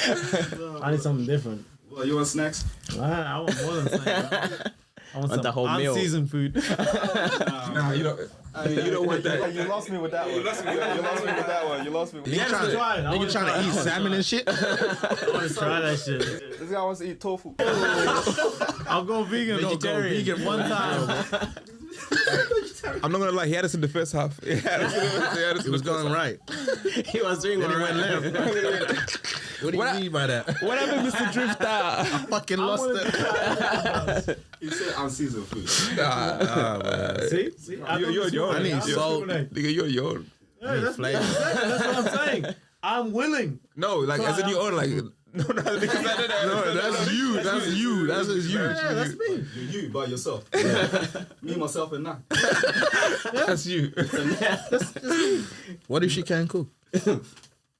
I need something different.
Well, you want snacks?
I want more than snacks. I want
the
some
whole meal.
unseasoned food.
Nah, you don't want that.
You lost me with that one. You lost me with that one. You lost me with
Nigga
that one.
nigga trying to eat salmon and shit.
I want to try that shit.
This guy wants to eat tofu.
I'll go vegan.
Vegetarian.
One time.
I'm not gonna lie, he had us in the first half. He
was going right.
He was doing
Then he
alright.
went left. What do you mean by that?
What happened, Mr. Drifter?
I fucking lost it.
He said unseasoned food.
See?
You're your own.
I need salt.
Nigga, you're your own.
Hey, that's what I'm saying. I'm willing.
No, like as in your own, like no, because
That's you. That's you. That's just you.
Yeah, that's me.
You by yourself. Me, myself, and I.
that's you.
What if she can't cook?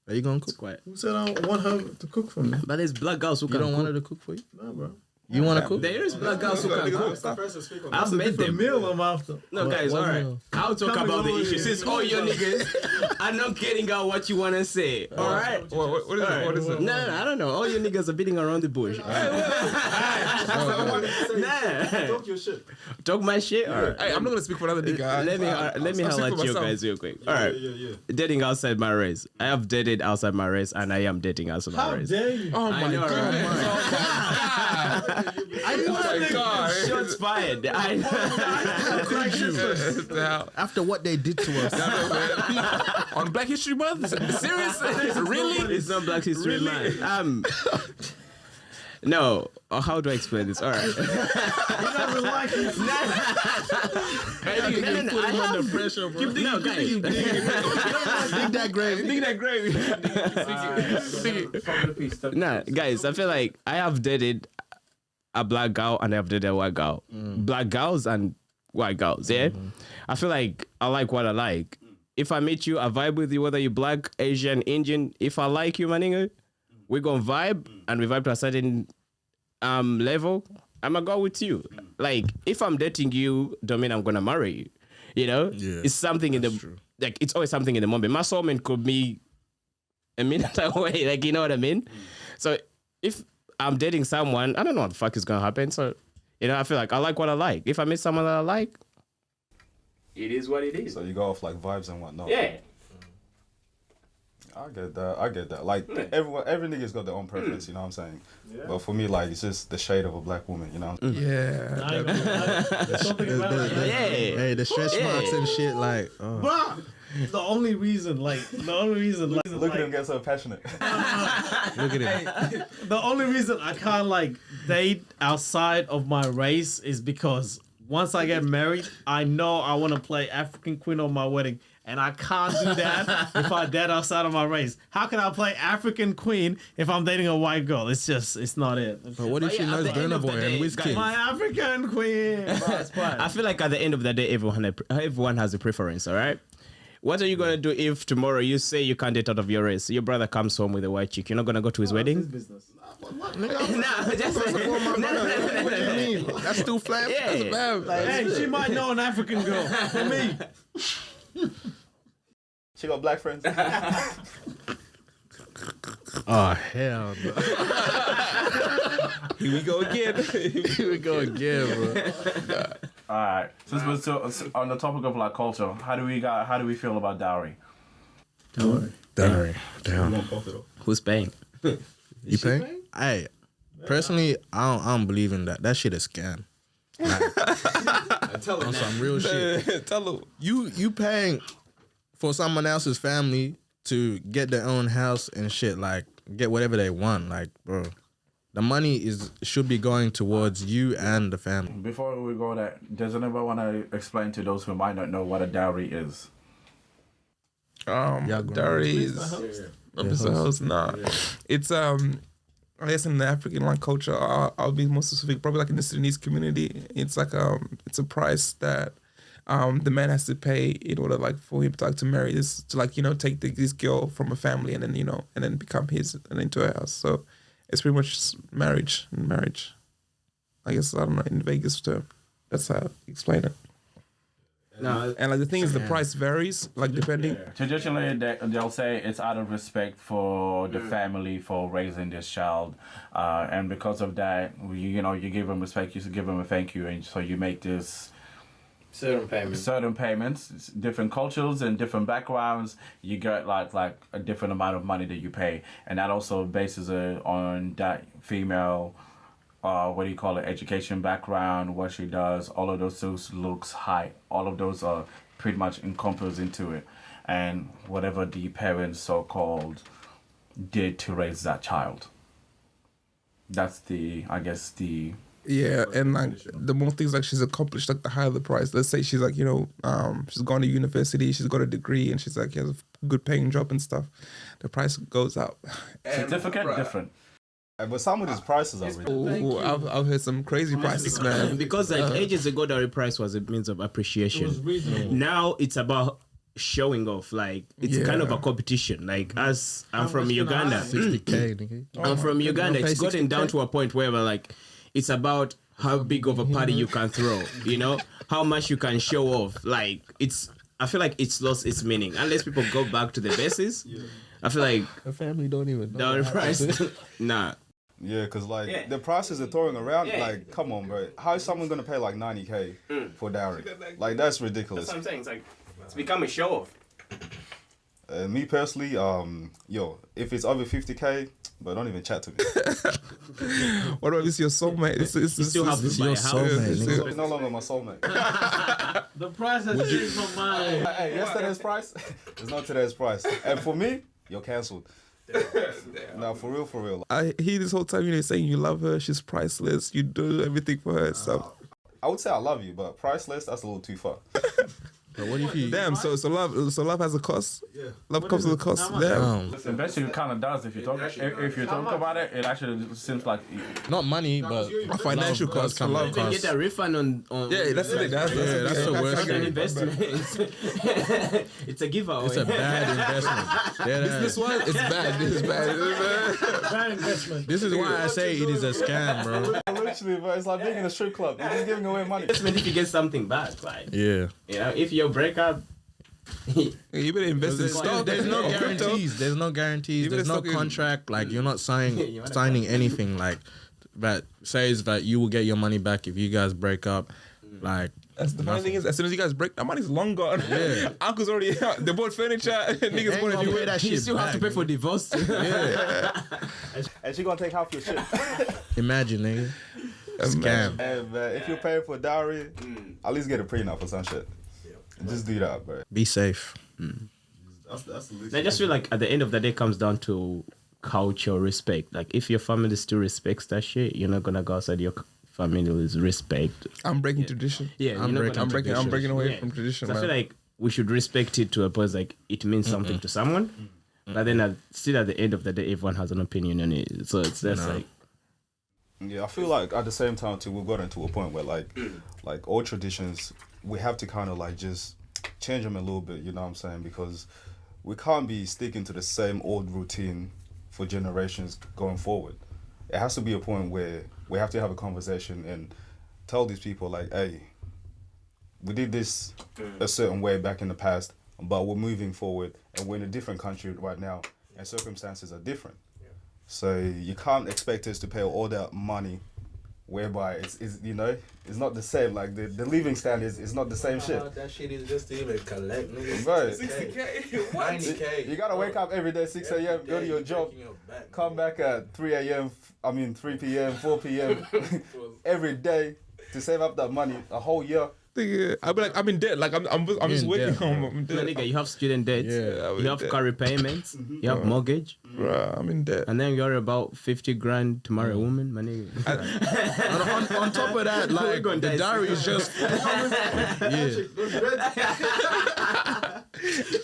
Are you gonna cook?
Who said I want her to cook for me?
But there's black girls who
You
can
don't want
cook.
her to cook for you?
No, bro.
You want to cook?
There is black girls who can cook. I've met
Different
them.
meal I'm after.
No, guys,
what
alright.
meal?
I'll talk
Coming
about the
over
issue
here.
since all your niggas are not getting out what you want to say. Alright?
What is it? What is it?
No, I don't know. All your niggas are beating around the bush. Nah.
Talk your shit.
Talk my shit. Alright.
Hey, I'm not gonna speak for another nigga.
Let me
I'll
highlight
speak for
you
myself.
guys real quick. Alright.
Yeah.
Dating outside my race. I have dated outside my race and I am dating outside my
How
race.
dare you?
Oh
I
my
know,
goodness.
right?
my God.
Shots fired.
After what they did to us.
On Black History Month? Seriously? Really?
It's not Black History Month. No. How do I explain this? All right.
Put him under pressure, bro.
No, guys.
Dig that grave.
Nah, guys, I feel like I have dated a black girl and I have dated a white girl. Black girls and white girls, yeah? I feel like I like what I like. If I meet you, I vibe with you, whether you're black, Asian, Indian. If I like you, my nigga, we're gonna vibe and we vibe to a certain level. I'm gonna go with you. Like, if I'm dating you, don't mean I'm gonna marry you. You know?
Yeah,
it's something in the
true.
like it's always something in the moment. My soulmate could be a minute away, like, you know what I mean? So if I'm dating someone, I don't know what the fuck is gonna happen. So, you know, I feel like I like what I like. If I meet someone that I like, it is what it is.
So you go off like vibes and whatnot.
Yeah.
I get that. Like every nigga's got their own preference, you know what I'm saying? Yeah. But for me, like, it's just the shade of a black woman, you know?
Yeah.
There's something about it.
Hey, the stretch marks and shit, like,
Bruh, the only reason,
Look at him get so passionate.
look at it.
the only reason I can't like date outside of my race is because once I get married, I know I want to play African Queen on my wedding. And I can't do that if I date outside of my race. How can I play African Queen if I'm dating a white girl? It's not it.
But what if she knows Burna Boy and Wizkid?
My African Queen.
I feel like at the end of the day, everyone has a preference, all right? What are you going to do if tomorrow you say you can't date out of your race? Your brother comes home with a white chick. You're not going to go to his wedding?
Business.
What do you mean? That's too flat.
Yeah.
That's bad.
Hey, she might know an African girl. For me.
She got black friends.
Oh, hell no.
Here we go again.
Here we go again, bro.
Alright. Since we're still on the topic of like culture, how do we feel about dowry?
Dowry. Damn.
Who's paying?
You paying? Hey, personally, I don't believe in that. That shit is scam. Like, on some real shit.
Tell her.
You paying for someone else's family to get their own house and shit, like get whatever they want, like, bro. The money should be going towards you and the family.
Before we go there, does anyone want to explain to those who might not know what a dowry is?
Dowry is house. Nah. It's I guess in the African like culture, I'll be more specific. Probably like in the Sudanese community, it's like it's a price that the man has to pay in order like for him to marry this, to like, you know, take this girl from a family and then, you know, and then become his and into a house. So it's pretty much just marriage. I guess, I don't know, in Vegas term. That's how I explain it.
No,
and like the thing is, the price varies, like depending.
Traditionally, they'll say it's out of respect for the family for raising this child, and because of that, you give them respect, you give them a thank you, and so you make this certain payments. It's different cultures and different backgrounds. You get like a different amount of money that you pay, and that also bases it on that female. Education background, what she does, all of those looks, height, all of those are pretty much encompassed into it. And whatever the parents so-called did to raise that child. That's
Yeah, and like the more things like she's accomplished, like the higher the price. Let's say she's like, you know, she's gone to university, she's got a degree, and she's like, has a good paying job and stuff. The price goes up.
Certificate different.
But some of these prices are ridiculous.
Ooh, I've heard some crazy prices, man.
Because like ages ago, dowry price was a means of appreciation.
It was reasonable.
Now it's about showing off. Like it's kind of a competition. Like us, I'm from Uganda.
60K, nigga.
I'm from Uganda. It's gotten down to a point where like it's about how big of a party you can throw. You know, how much you can show off. Like I feel like it's lost its meaning unless people go back to the basis. I feel like
the family don't even know
dowry price. Nah.
Yeah, because like the prices are throwing around, like, come on, bro. How is someone going to pay like 90K for dowry? Like, that's ridiculous.
That's what I'm saying. It's like, it's become a show off.
Me personally, yo, if it's over 50K, but don't even chat to me.
What about this? Your soulmate? This
You still have to buy a
your
house.
soulmate,
It's
nigga.
no longer my soulmate.
The price has changed from mine.
Hey, yesterday's price is not today's price. And for me, you're cancelled. No, for real.
I hear this whole time saying you love her. She's priceless. You do everything for her. So
I would say I love you, but priceless, that's a little too far.
But what if you?
damn. So love has a cost.
Yeah.
Love comes with a cost. Damn.
Listen, basically, it kind of does. If you talk about it, it actually seems like
Not money, but
Financial
love does
costs
come
for
with
love.
You
costs.
get a refund on
Yeah, that's the thing. That's
the worst
it's an
thing.
investment. It's a giveaway.
It's a bad investment.
This one, it's bad. It's bad.
Bad investment.
This is why I say it is a scam, bro.
Literally, but it's like being in a strip club. You're just giving away money.
Investment if you get something back, like
Yeah.
you know, if you break up,
You better invest in stock.
There's no
Crypto.
guarantees. There's no guarantees. There's no
stock in-
contract. Like you're not signing anything like that says that you will get your money back if you guys break up. Like
That's the funny thing is, as soon as you guys break, that money's long gone.
Yeah.
Uncle's already they bought furniture. Niggas
ain't
bought
gonna
it.
pay that
you
shit
still have to
back,
pay for divorce.
And she gonna take half your shit.
imagine, nigga. Scam.
And if you're paying for dowry, at least get a prenup or some shit. Just do that, bro.
Be safe.
That's the least.
I just feel like at the end of the day, it comes down to culture respect. Like if your family still respects that shit, you're not gonna go outside your family's respect.
I'm breaking tradition.
Yeah,
I'm
you're not
breaking
gonna-
I'm breaking away
Yeah.
from tradition.
So I
Man.
feel like we should respect it to a point like it means something to someone, but then still at the end of the day, everyone has an opinion on it. So it's just like
Yeah, I feel like at the same time too, we've gotten to a point where like all traditions, we have to kind of like just change them a little bit. You know what I'm saying? Because we can't be sticking to the same old routine for generations going forward. It has to be a point where we have to have a conversation and tell these people like, hey, we did this a certain way back in the past, but we're moving forward and we're in a different country right now and circumstances are different. So you can't expect us to pay all that money whereby it's you know, it's not the same. Like the living standards is not the same shit.
That shit is just to even collect, nigga.
Right.
60K. 90K.
You gotta wake up every day 6 a.m., go to your job, come back at 3 a.m., 3 p.m., 4 p.m. every day to save up that money a whole year.
Nigga, I'll be like, I'm in debt. Like I'm just
in
waiting
debt,
home. I'm in
no,
debt.
nigga, you have student debts,
Yeah,
you have car repayments, you have mortgage,
Bruh, I'm in debt.
and then you're about 50 grand to marry a woman, my nigga.
on top of that, like
gonna
the
die
dowry is just yeah.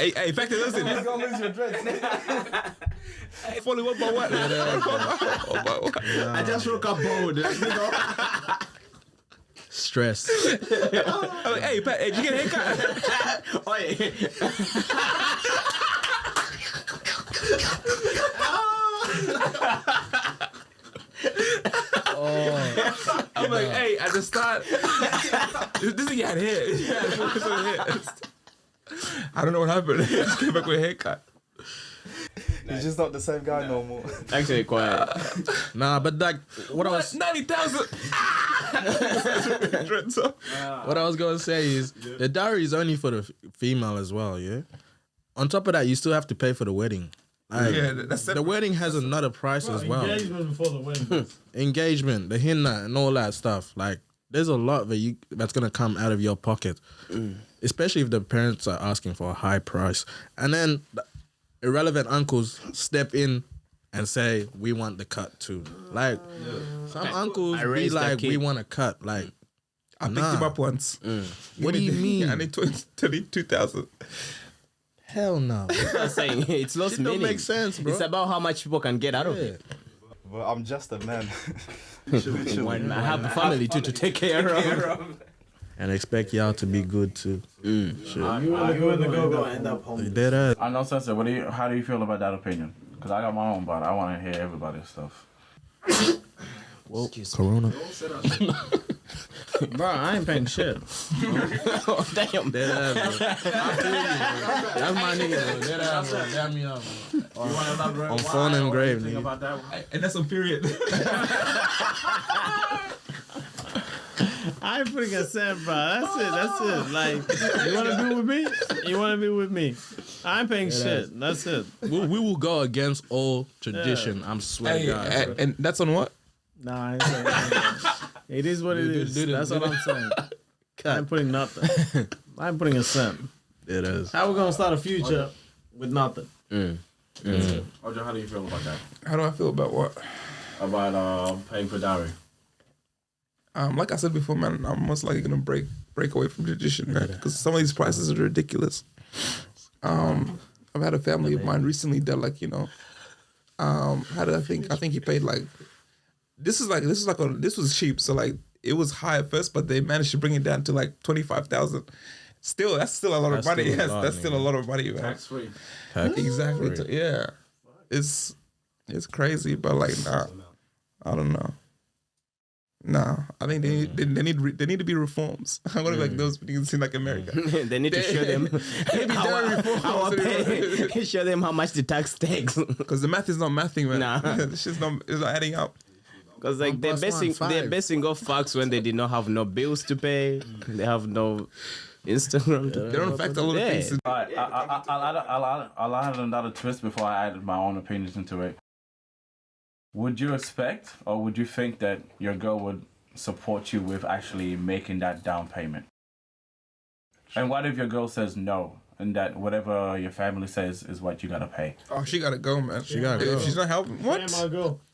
Hey, fact is, listen.
You're gonna lose your dreads.
Follow one by one. One by one.
I just woke up bold.
Stress.
I'm like, hey, Pat, hey, did you get a haircut? I'm like, hey, at the start, this nigga had hair. I don't know what happened. He just came back with a haircut.
He's just not the same guy no more.
Actually, quiet.
Nah, but like what I was
90,000.
what I was gonna say is the dowry is only for the female as well, yeah. On top of that, you still have to pay for the wedding. Like,
Yeah, that's
the wedding has another price as well.
Engagement before the wedding.
Engagement, the henna, and all that stuff. Like, there's a lot that's gonna come out of your pocket, especially if the parents are asking for a high price, and then the irrelevant uncles step in and say, "We want the cut too." Like, some uncles
I
be
raised that
like,
kid.
"We want a cut." Like,
I picked him up once.
what do you mean?
I need 22,000.
Hell no.
I'm saying it's lost
It don't
meaning.
make sense, bro.
It's about how much people can get out of it.
But I'm just a man.
When I have a family to take care of.
And expect y'all to be good too.
You want to go in the go end up home.
Dead ass.
I know, Sensei. How do you feel about that opinion? Because I got my own, but I want to hear everybody's stuff.
Well, Corona.
Bro, I ain't paying shit.
Damn.
Dead ass, bro. I feel you, bro. That's my nigga, bro. Dead ass, bro. Damn me up, bro.
You want to elaborate
On phone and grave, nigga.
about that?
And that's on period.
I ain't putting a cent, bro. That's it. Like, you want to be with me? You want to be with me?
I ain't paying shit. That's it.
We will go against all tradition. I'm swearing.
Hey, and that's on what?
Nah, I ain't saying that. It is what it is. That's what I'm saying. I ain't putting nothing. I ain't putting a cent.
It is.
How we gonna start a future with nothing?
Ojo, how do you feel about that?
How do I feel about what?
About paying for dowry?
Like I said before, man, I'm most likely gonna break away from tradition, man, because some of these prices are ridiculous. I've had a family of mine recently that, like, you know, I think he paid like this was cheap, so like it was high at first, but they managed to bring it down to like 25,000. Still, that's still a lot of money. That's still a lot of money, man.
Tax free.
Exactly. Yeah, it's crazy, but like, nah, I don't know. Nah, I think they need to be reforms. I'm gonna like those things seem like America.
They need to show them show them how much the tax takes.
Because the math is not mathing, man.
Nah.
It's not adding up.
Because like they're basing off facts when they did not have no bills to pay. They have no Instagram to
They don't factor a lot of things.
Alright, I'll add another twist before I add my own opinions into it. Would you expect or would you think that your girl would support you with actually making that down payment? And what if your girl says no and that whatever your family says is what you gotta pay?
Oh, she gotta go, man.
She gotta go.
If she's not helping, what?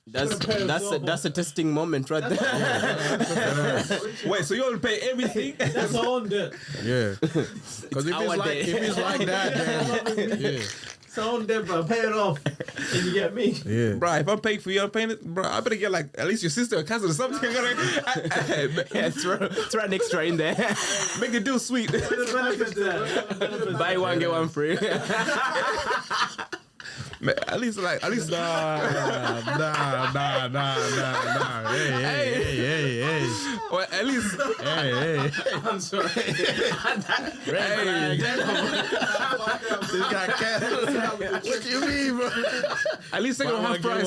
That's a testing moment right there.
Wait, so you want to pay everything?
That's all on debt.
Yeah. Because if it's like that, then yeah.
It's on debt, bro. Pay it off. And you get me.
Yeah.
Bro, if I'm paying for you, I'm paying it. Bro, I better get like at least your sister or cousin or something.
Yeah, throw an extra in there.
Make the deal sweet.
Buy one, get one free.
At least
Nah. Hey.
or at least
Hey.
I'm sorry.
This guy can't. What you mean, bro?
at least second half price.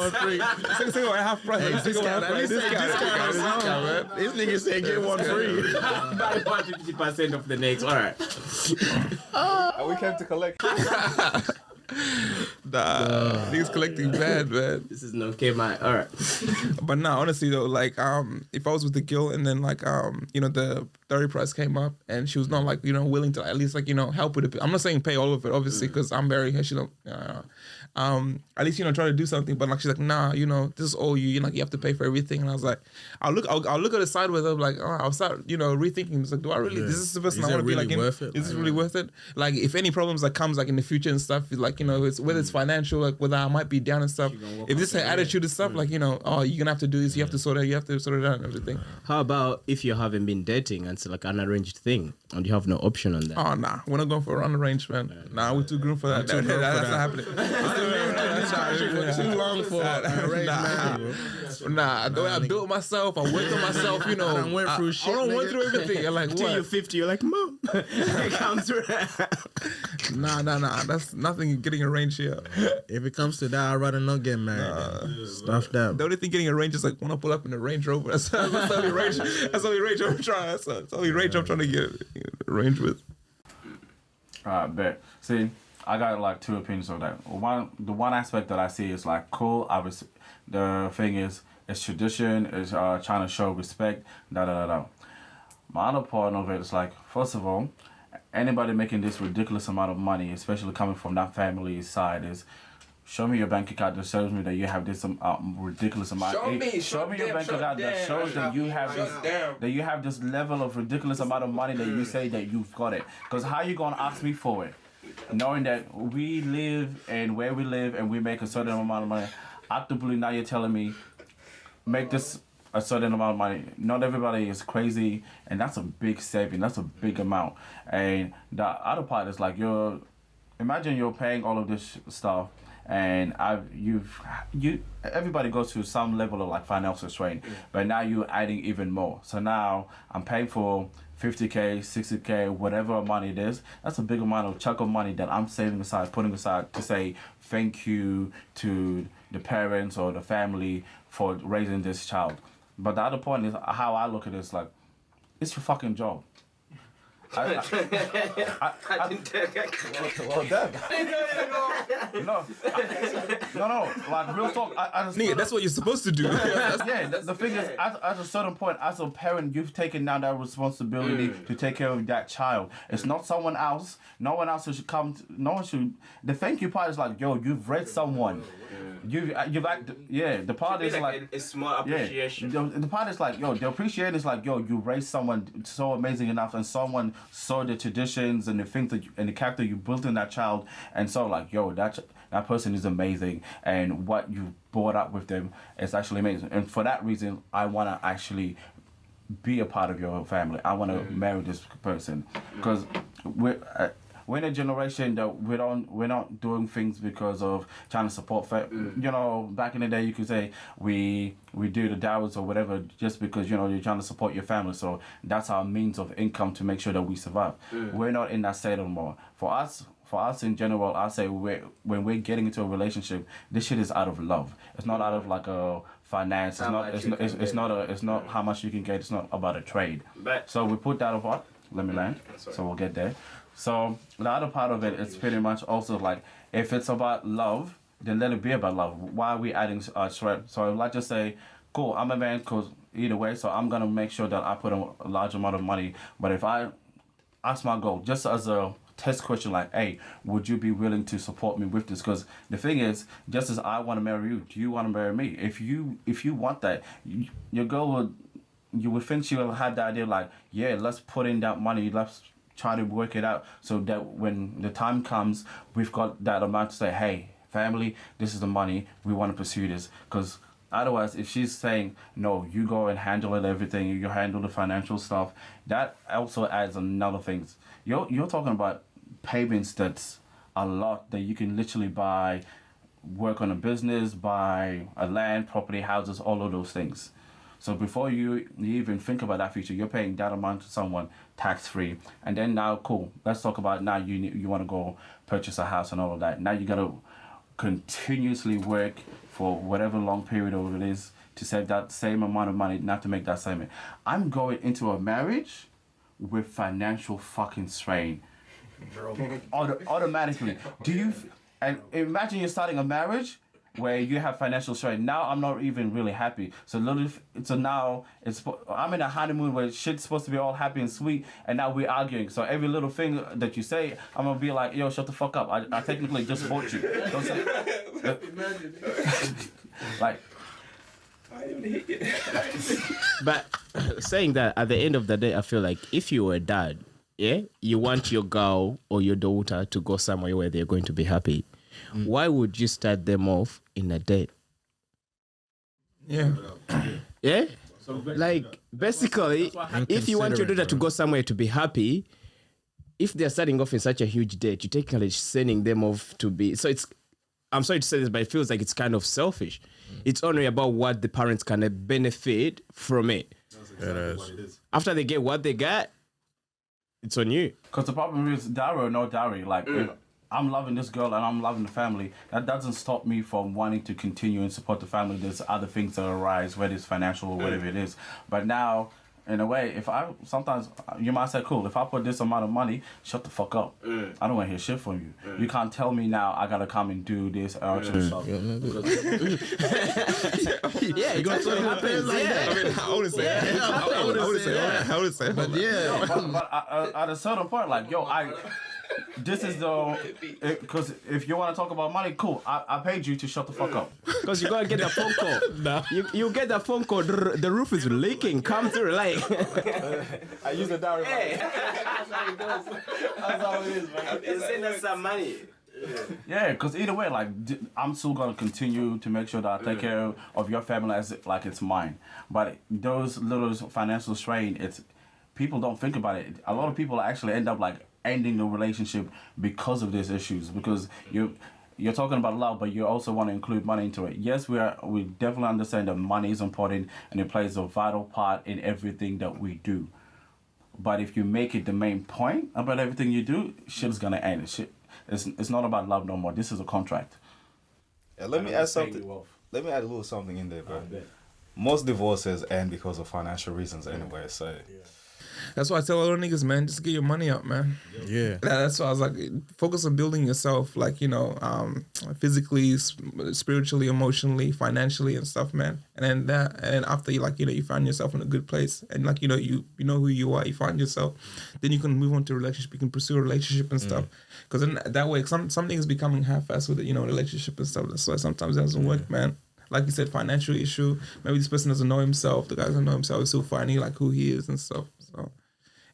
Second half price.
Discount. At least discount, man. This nigga said get one free.
Buy 150% of the next. All right.
We came to collect.
Niggas collecting bad, man.
This is no K-Mite. All right.
But nah, honestly though, like if I was with the girl and then like you know, the dowry price came up and she was not like, you know, willing to at least like, you know, help with it. I'm not saying pay all of it, obviously, because I'm married and she don't. At least, you know, try to do something. But like she's like, nah, you know, this is all you. You know, like, you have to pay for everything. And I was like, I'll look at the side with her, like, I'll start, you know, rethinking. It's like, do I really? This is the person I want to be like.
Worth it?
Is this really worth it? Like, if any problems that comes like in the future and stuff, like, you know, it's whether it's financial, like whether I might be down and stuff. If this is her attitude and stuff, like, you know, oh, you're gonna have to do this. You have to sort it out and everything.
How about if you haven't been dating and it's like an arranged thing and you have no option on that?
Oh nah, we're not going for an arranged, man. Nah, we're too grown for that. That's not happening.
Too long for
The way I built myself, I worked on myself, you know.
I went through shit,
I went
nigga.
through everything. I'm like,
Till
what?
you're 50, you're like, Mom, come through.
Nah. That's nothing getting arranged here.
If it comes to that, I'd rather not get married. Stuff that.
The only thing getting arranged is like when I pull up in a Range Rover. That's the only range. That's the only range I'm trying. That's the only range I'm trying to get arranged with.
Alright, bet. See, I got like two opinions of that. The one aspect that I see is like cool. The thing is, it's tradition. It's trying to show respect. Da. My other part of it is like, first of all, anybody making this ridiculous amount of money, especially coming from that family side, is show me your bank account that shows me that you have this ridiculous amount. Show me your bank account that shows that you have this level of ridiculous amount of money that you say that you've got it. Because how you gonna ask me for it, knowing that we live and where we live and we make a certain amount of money? Actively now you're telling me make this a certain amount of money. Not everybody is crazy, and that's a big saving. That's a big amount. And the other part is like imagine you're paying all of this stuff. And everybody goes through some level of like financial strain, but now you're adding even more. So now I'm paying for 50K, 60K, whatever money it is. That's a big amount of chunk of money that I'm saving aside, putting aside to say thank you to the parents or the family for raising this child. But the other point is how I look at it is like, it's your fucking job. I
didn't take it.
Well, damn.
No. Like real talk. I just
Nigga, that's what you're supposed to do.
yeah, the thing is, at a certain point, as a parent, you've taken down that responsibility to take care of that child. It's not someone else. No one else should come. No one should. The thank you part is like, yo, you've raised someone. You've acted. Yeah, the part is like
a small appreciation.
Yeah, the part is like, yo, the appreciation is like, yo, you raised someone so amazing enough, and someone saw the traditions and the things that and the character you built in that child, and so like, yo, that person is amazing, and what you brought up with them is actually amazing, and for that reason, I want to actually be a part of your family. I want to marry this person because we're in a generation that we're not doing things because of trying to support. You know, back in the day, you could say we do the dowries or whatever just because, you know, you're trying to support your family. So that's our means of income to make sure that we survive. We're not in that state anymore. For us in general, I say when we're getting into a relationship, this shit is out of love. It's not out of like a finance. It's not how much you can get. It's not about a trade. So we put that apart. Let me land. So we'll get there. So the other part of it is pretty much also like, if it's about love, then let it be about love. Why are we adding threat? So let's just say, cool, I'm a man, cause either way, so I'm gonna make sure that I put a large amount of money. But if that's my goal, just as a test question, like, hey, would you be willing to support me with this? Because the thing is, just as I want to marry you, do you want to marry me? If you want that, your girl you would think she will have the idea like, yeah, let's put in that money, let's try to work it out so that when the time comes, we've got that amount to say, hey, family, this is the money, we want to pursue this. Because otherwise, if she's saying, no, you go and handle it, everything, you handle the financial stuff, that also adds another things. You're talking about payments that's a lot that you can literally buy, work on a business, buy a land, property, houses, all of those things. So before you even think about that future, you're paying that amount to someone tax-free. And then now, cool, let's talk about now you want to go purchase a house and all of that. Now you got to continuously work for whatever long period of it is to save that same amount of money, not to make that same. I'm going into a marriage with financial fucking strain. Automatically. And imagine you're starting a marriage where you have financial strain. Now I'm not even really happy. So now I'm in a honeymoon where shit's supposed to be all happy and sweet, and now we're arguing. So every little thing that you say, I'm gonna be like, yo, shut the fuck up. I technically just bought you. Don't say. Like.
But saying that, at the end of the day, I feel like if you were a dad, yeah, you want your girl or your daughter to go somewhere where they're going to be happy. Why would you start them off in a date?
Yeah.
Yeah? Like, basically, if you want your daughter to go somewhere to be happy, if they're starting off in such a huge date, you're technically sending them off to be... So it's... I'm sorry to say this, but it feels like it's kind of selfish. It's only about what the parents can benefit from it.
That's exactly what it is.
After they get what they got, it's on you.
Because the problem is dowry or no dowry. Like, if I'm loving this girl and I'm loving the family, that doesn't stop me from wanting to continue and support the family. There's other things that arise, whether it's financial or whatever it is. But now, in a way, sometimes you might say, cool, if I put this amount of money, shut the fuck up. I don't want to hear shit from you. You can't tell me now I gotta come and do this or stuff.
Yeah, you got to happen like that.
I mean, I would say I would say
But yeah.
But at a certain point, like, yo, this is because if you want to talk about money, cool. I paid you to shut the fuck up.
Because you gotta get that phone call. No. You get that phone call. The roof is leaking. Come through, like.
I use the dowry.
That's how it is, man. Send us some money.
Yeah, because either way, like, I'm still gonna continue to make sure that I take care of your family as like it's mine. But those little financial strain, people don't think about it. A lot of people actually end up like ending the relationship because of these issues, because you're talking about love, but you also want to include money into it. Yes, we definitely understand that money is important and it plays a vital part in everything that we do. But if you make it the main point about everything you do, shit's gonna end. It's not about love no more. This is a contract.
Yeah, let me add something. Let me add a little something in there, bro. Most divorces end because of financial reasons anyway. So
That's why I tell all niggas, man, just get your money up, man.
Yeah.
That's why I was like, focus on building yourself, like, physically, spiritually, emotionally, financially, and stuff, man. And then after you, like, you find yourself in a good place, and like, you know who you are, you find yourself, then you can move on to a relationship. You can pursue a relationship and stuff, because then that way, some niggas becoming half-assed with it, relationship and stuff. That's why sometimes it doesn't work, man. Like you said, financial issue. Maybe this person doesn't know himself. The guy doesn't know himself. He's still finding like who he is and stuff. So,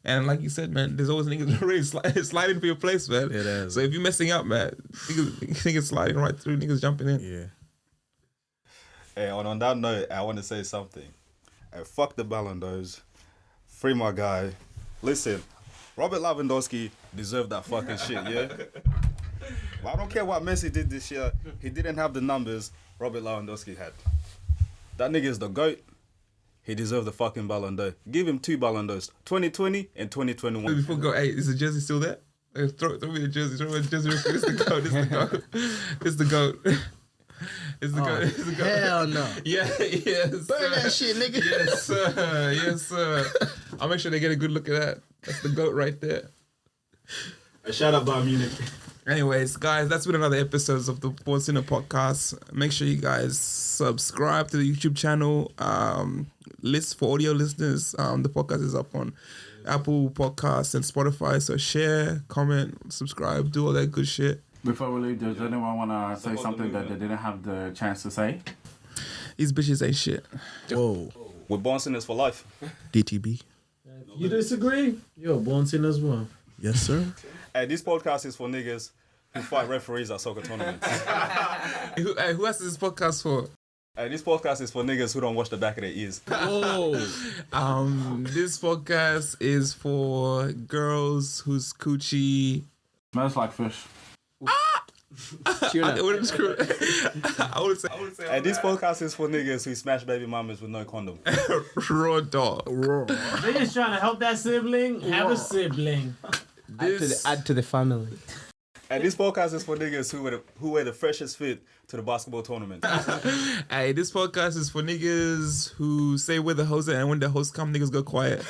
and like you said, man, there's always niggas really sliding for your place, man. It is. So if you're messing up, man, niggas sliding right through, niggas jumping in.
Yeah.
Hey, on that note, I want to say something. Fuck the Ballon d'Ors. Free my guy. Listen, Robert Lewandowski deserved that fucking shit, yeah? But I don't care what Messi did this year. He didn't have the numbers Robert Lewandowski had. That nigga is the GOAT. He deserved the fucking Ballon d'Or. Give him 2 Ballon d'Ors. 2020 and 2021.
Before go, hey, is the jersey still there? Throw me the jersey. Throw me the jersey. It's the GOAT. It's the GOAT. It's the GOAT. It's the GOAT. It's the GOAT.
Hell no.
Yeah, yes.
Burn that shit, nigga.
Yes, sir. Yes, sir. I'll make sure they get a good look at that. That's the GOAT right there.
A shout out Bayern Munich.
Anyways, guys, that's been another episode of the Born Sinner podcast. Make sure you guys subscribe to the YouTube channel. List for audio listeners. The podcast is up on Apple Podcasts and Spotify. So share, comment, subscribe, do all that good shit.
Before we leave, does anyone want to say something that they didn't have the chance to say?
These bitches ain't shit.
Whoa.
We're born sinners for life.
DTB.
You disagree? You're born sinner as well.
Yes, sir.
Hey, this podcast is for niggas who fight referees at soccer tournaments.
Who else is this podcast for?
Hey, this podcast is for niggas who don't wash the back of their ears.
Whoa.
This podcast is for girls whose coochie
Smells like fish.
I wouldn't screw. I would say.
Hey, this podcast is for niggas who smash baby mamas with no condom.
Raw dog.
They just trying to help that sibling have a sibling.
Add to the family.
And this podcast is for niggas who wear the freshest fit to the basketball tournament.
Hey, this podcast is for niggas who say where the hoes are, and when the hoes come, niggas go quiet.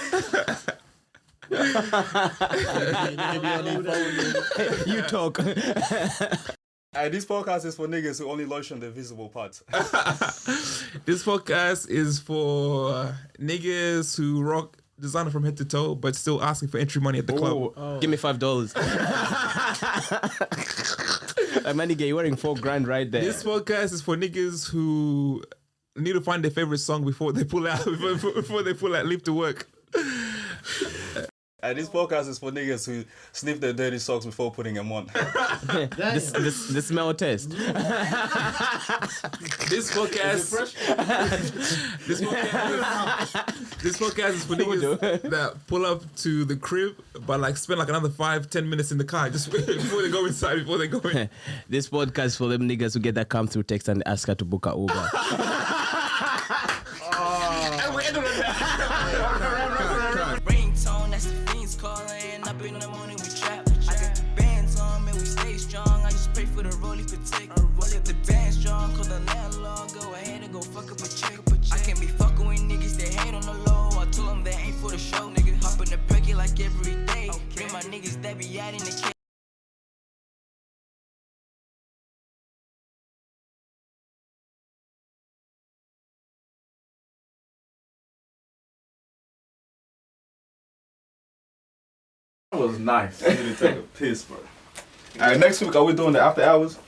You talk.
And this podcast is for niggas who only lotion their visible parts.
This podcast is for niggas who rock designer from head to toe, but still asking for entry money at the club.
Give me $5. Like, man, nigga, you're wearing $4,000 right there.
This podcast is for niggas who need to find their favorite song before they pull out, leave to work.
And this podcast is for niggas who sniff their dirty socks before putting them on.
The smell test.
This podcast is for niggas that pull up to the crib, but like spend like another 5-10 minutes in the car just before they go inside.
This podcast is for them niggas who get that come through text and ask her to book a Uber.
Ringtone, that's the fiends calling. Up in the morning, we trap. I got bands on, man, we stay strong. I just pray for the rollie protect. If the band's strong, call the landlord. Go ahead and go fuck up a chick. I can't be fucking with niggas that hate on the low. I told them they ain't for the show, nigga. Hop in the perky like every day. Bring my niggas that be out in the cage.
That was nice.
I need to take a piss, bro. Alright, next week, are we doing the after hours?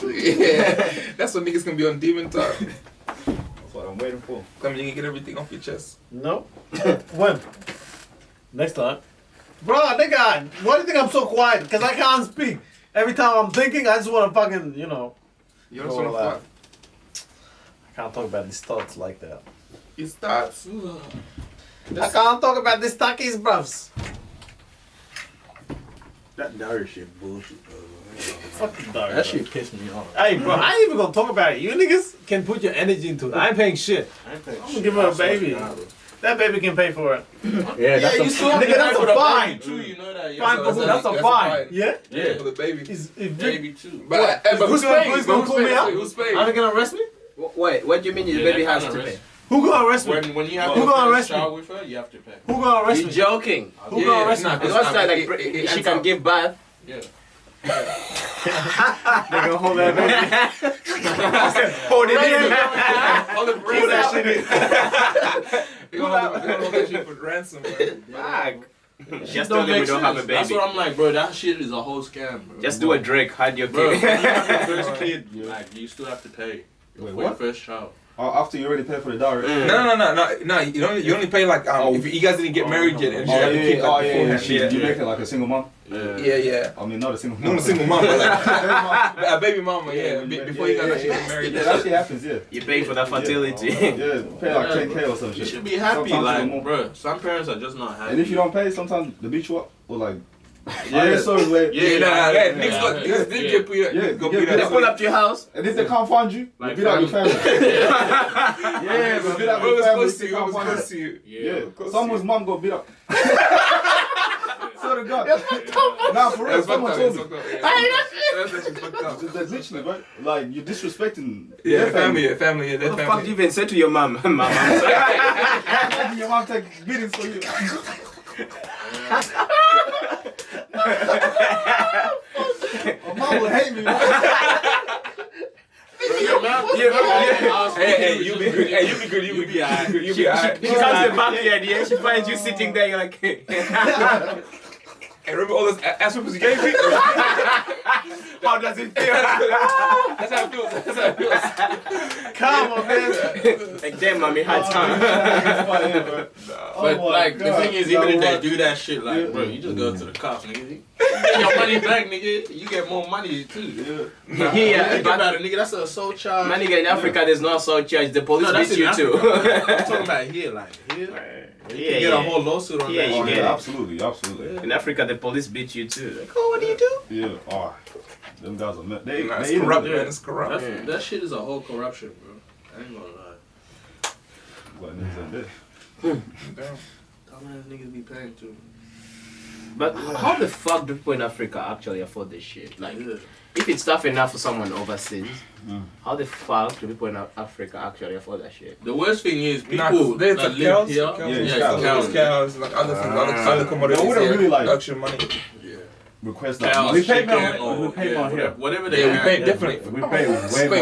Yeah, that's when niggas can be on demon talk.
That's what I'm waiting for.
Come, you can get everything off your chest.
No. When? Next time. Bro, nigga, why do you think I'm so quiet? Because I can't speak. Every time I'm thinking, I just want to fucking,
You
go
don't want to
like-
fuck.
I can't talk about these thoughts like that.
It starts.
I can't talk about these takis, bruv.
That Dowry shit bullshit, bro.
Fucking dog.
That shit pissed me off.
Hey, bro, I ain't even gonna talk about it. You niggas can put your energy into it. I ain't paying shit. I'm gonna give her a baby. That baby can pay for it.
Yeah, that's
you still have
nigga,
to
that's
pay for
a
the
fine.
baby too. You know that.
Fine for who? That's a fine. Yeah?
Yeah, for the baby.
Is
Baby too.
But
who's
who's paying?
gonna call me out?
Who's paying?
Are they gonna arrest me?
Wait, what do you mean your baby has to pay?
Who gonna arrest me?
When you have
Who
your
gonna
first
arrest me?
child with her, you have to pay.
Who gonna arrest
You
me?
joking?
Who gonna arrest me?
It's not like she can give birth.
Yeah.
They gonna hold that baby.
Hold it in.
All the brains that shit in. They're gonna hold that shit for ransom, man.
Fuck. Just
Don't
tell them we
make
don't have a
sense. That's
baby.
what I'm like, bro. That shit is a whole scam, bro.
Just do a Drake, hide your
Bro, when you
kid.
have your first kid, like, you still have to pay for your
what?
first child.
After you already paid for the dowry.
No. You only pay like if you guys didn't get married yet, and you have to keep like beforehand.
You make it like a single mom.
Yeah.
I mean, not a single mom.
Not a single mom, but like a baby mama, before you guys actually get married.
Yeah, that shit happens, yeah.
You pay for that fertility.
Yeah, pay like 10K or some shit.
You should be happy,
Sometimes
like,
even more.
bro. Some parents are just not happy.
And if you don't pay, sometimes they beat you up or like.
Yeah.
Sorry, wait.
Niggas didn't get put
They pull up to your house.
And if they can't find you, they
Like
beat out your family. Yeah, they beat out your family. If they can't find
close to you.
Yeah, someone's mom got beat up. Swear to God. Nah, for real, someone told me. That's literally, right? Like, you're disrespecting
Yeah,
their
family,
What the fuck do you
family.
even say to your mom? Mama.
Imagine your mom take beatings for you. Mom would hate me, man.
Hey, you be good. Hey, you be good. You be alright. You be alright.
She comes to the backyard, yeah? She finds you sitting there, you're like...
Hey, remember all those ass whippers you gave me?
How does it feel?
That's how it feels. That's how it feels.
Come on, man.
Like, damn, mommy, hard time.
But like the thing is, even if they do that shit, like, bro, you just go to the cops, nigga. You get your money back, nigga. You get more money too.
Yeah,
Think
but
about it, nigga. That's an assault charge.
man, nigga, in Africa, there's no assault charge. The police
No, that's
beat
in
you too.
Africa. I'm talking about here, like here. You
Yeah,
can get a whole lawsuit on
Yeah,
that.
you
Oh,
get
yeah,
it.
absolutely.
In Africa, the police beat you too. Like, oh, what do you do?
Yeah, oh, them guys are mad.
It's
They
corrupt,
even-
man. It's corrupt.
That shit is a whole corruption, bro. I ain't gonna lie.
What niggas are dead.
Dumbass niggas be paying too.
But how the fuck do people in Africa actually afford this shit? Like, if it's tough enough for someone overseas, how the fuck do people in Africa actually afford that shit?
The worst thing is
Nah,
people
there's
that
a
live
cows,
here.
cows, cows, like other things, other commodities.
we don't really like-
production money.
Request that.
Cows,
We pay
chicken,
more-
or
we pay more here.
whatever they
Yeah, we
have.
pay definitely.
We pay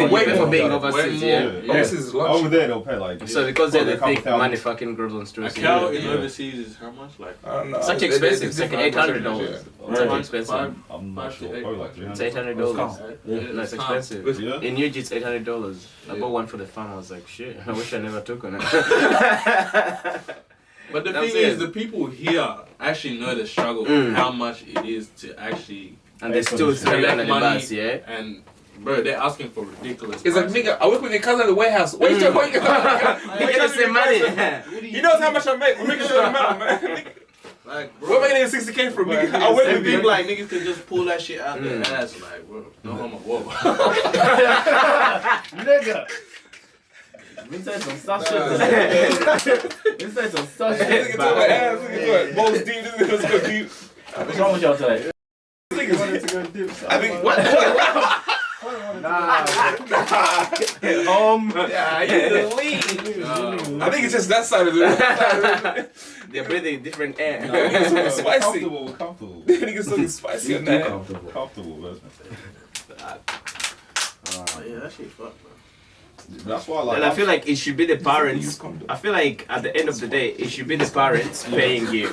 Way
For
more.
being
Way
overseas,
more.
yeah.
Overseas is
Over
luxury.
there, they'll pay like.
So because they're the
probably a
thick
couple
money
thousand.
fucking girls on
A
streets.
cow in
Yeah.
overseas is how much? Like
I don't know.
Such expensive. It's like $800.
Yeah.
It's like expensive.
I'm not sure. Probably like
It's
$300.
$800. No, it's expensive.
Yeah.
In New it's $800. I bought one for the farm. I was like, shit. I wish I never took on it.
But the
That's
thing is,
it.
the people here actually know the struggle, how much it is to actually
And they still throw you under the bus, yeah.
and bro, they're asking for ridiculous.
It's like,
prices.
nigga, I work with your cousin at the warehouse. What you doing?
You get the same money.
He knows how much I make. We're making sure the amount, man.
Like,
We're
bro,
making it 60K from me. I work
and
with
people
you.
like niggas can just pull that shit out their ass, like, bro, no homo, whoa.
Nigga.
Inside some stuff shit. Inside some stuff
Look
shit.
at my ass. Look at that. Balls deep. This is gonna go deep.
What's wrong with y'all today?
I think what? Yeah, you the lead. I think it's just that side of it.
They're breathing different air.
It's spicy.
Comfortable.
Niggas looking spicy on that.
Comfortable, man.
Yeah, that shit fucked, bro.
That's why, like.
And I feel like it should be the parents. I feel like at the end of the day, it should be the parents paying you,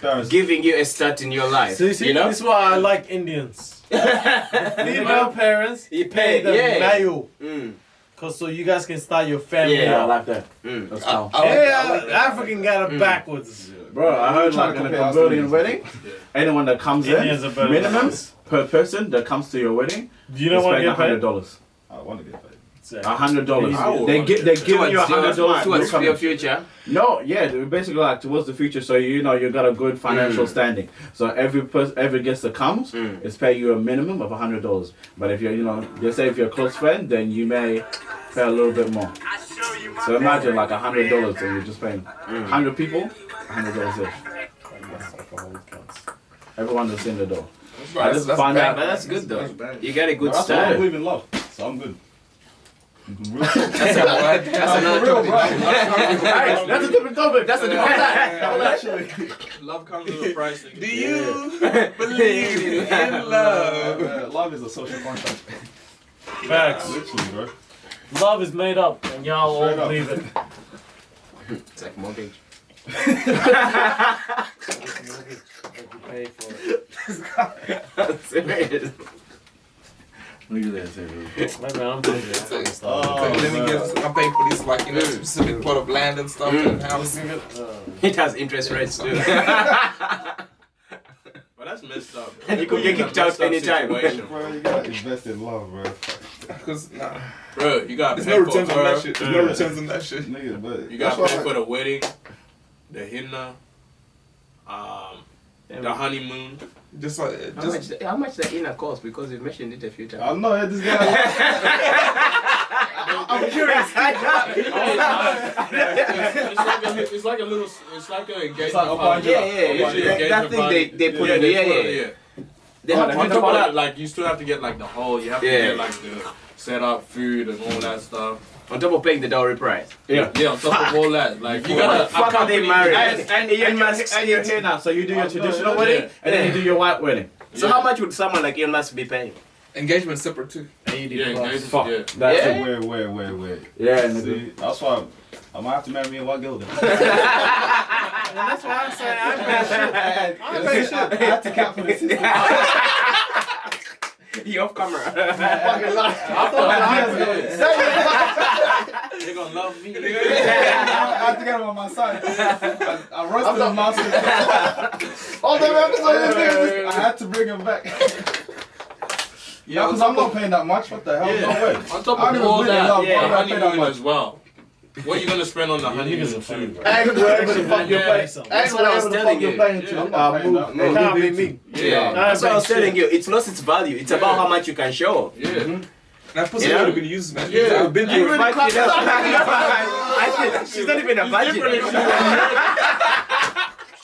parents.
giving you a start in your life.
See,
You know?
this is why I like Indians. Female parents
You
pay the male.
Mm.
Cause so you guys can start your family.
Yeah, I
up.
like that. That's cool.
African got it backwards.
Bro, I heard like in a Cambodian wedding, anyone that comes
Indians are
in,
better.
minimum per person that comes to your wedding,
Do you know what
spend
get paid?
$100.
I want to get paid.
$100. They give you $100
towards
to
your future.
No, yeah, basically like towards the future. So you know you got a good financial standing. So every guest that comes is pay you a minimum of $100. But if you're they say if you're a close friend, then you may pay a little bit more. So imagine like $100 and you're just paying 100 people, $100 each. Everyone that's in the door. I just find out.
But that's good though. You get a good
That's why I
start.
believe in love, so I'm good.
That's another topic.
That's a different topic. That's a different
Actually,
Love comes with a price. Nigga.
Do you believe in love?
love is a social contract.
Facts.
Literally, bro.
Love is made up, and y'all all
Straight up.
believe it.
It's like mortgage.
Pay for it.
Serious.
Look at that, serious.
Maybe I'm thinking.
Let me get. I'm paying for this, like specific plot of land and stuff and house.
It has interest rates too.
But that's messed up.
And you could get kicked out anytime.
Bro, you gotta invest in love, bro.
Because
Bro, you got
there's
pay
no
for
returns on
her.
that shit. There's no returns on that shit.
Nigga, but
You got
that's
pay
why-
for the wedding, the henna, the honeymoon.
Just like
How much the inner cost? Because you mentioned it a few times.
I know this guy. I'm curious.
It's like a little. It's like an engagement.
like a
party.
Yeah. That thing they put in. Yeah. They have
On top of that, like you still have to get like the whole. You have to
Yeah.
get like the setup, food, and all that stuff.
on top of paying the dowry price.
Yeah.
Yeah, on top of all that, like you gotta.
Fuck are they married?
And you're here now, so you do your traditional wedding, and then you do your white wedding.
So how much would someone like Elon Musk be paying?
engagement separate too.
Yeah, engagement,
Fuck.
yeah.
That's
Yeah.
Wait.
Yeah, and
See, that's why I might have to marry me a white girl then.
That's why I'm saying
I had to cap for the system.
You off camera.
They're gonna love me.
I had to get him on my side. I roasted him last week. All the episodes, I had to bring him back. Yeah, because I'm not paying that much. What the hell?
Yeah.
No way.
On top
I
of
don't
all
even
that,
love
the
I don't pay that
honeymoon
much.
as well. What are you gonna spend on the honeymoon too?
And wherever the fuck you're paying.
That's what I was telling you.
I'm not paying that.
It can't be me.
Yeah.
That's what I was telling you. It's lost its value. It's about how much you can show.
Yeah.
That pussy
Yeah.
would have been used, man.
Yeah.
I've been
You
through it.
really fucked it up. I think she's not even a virgin.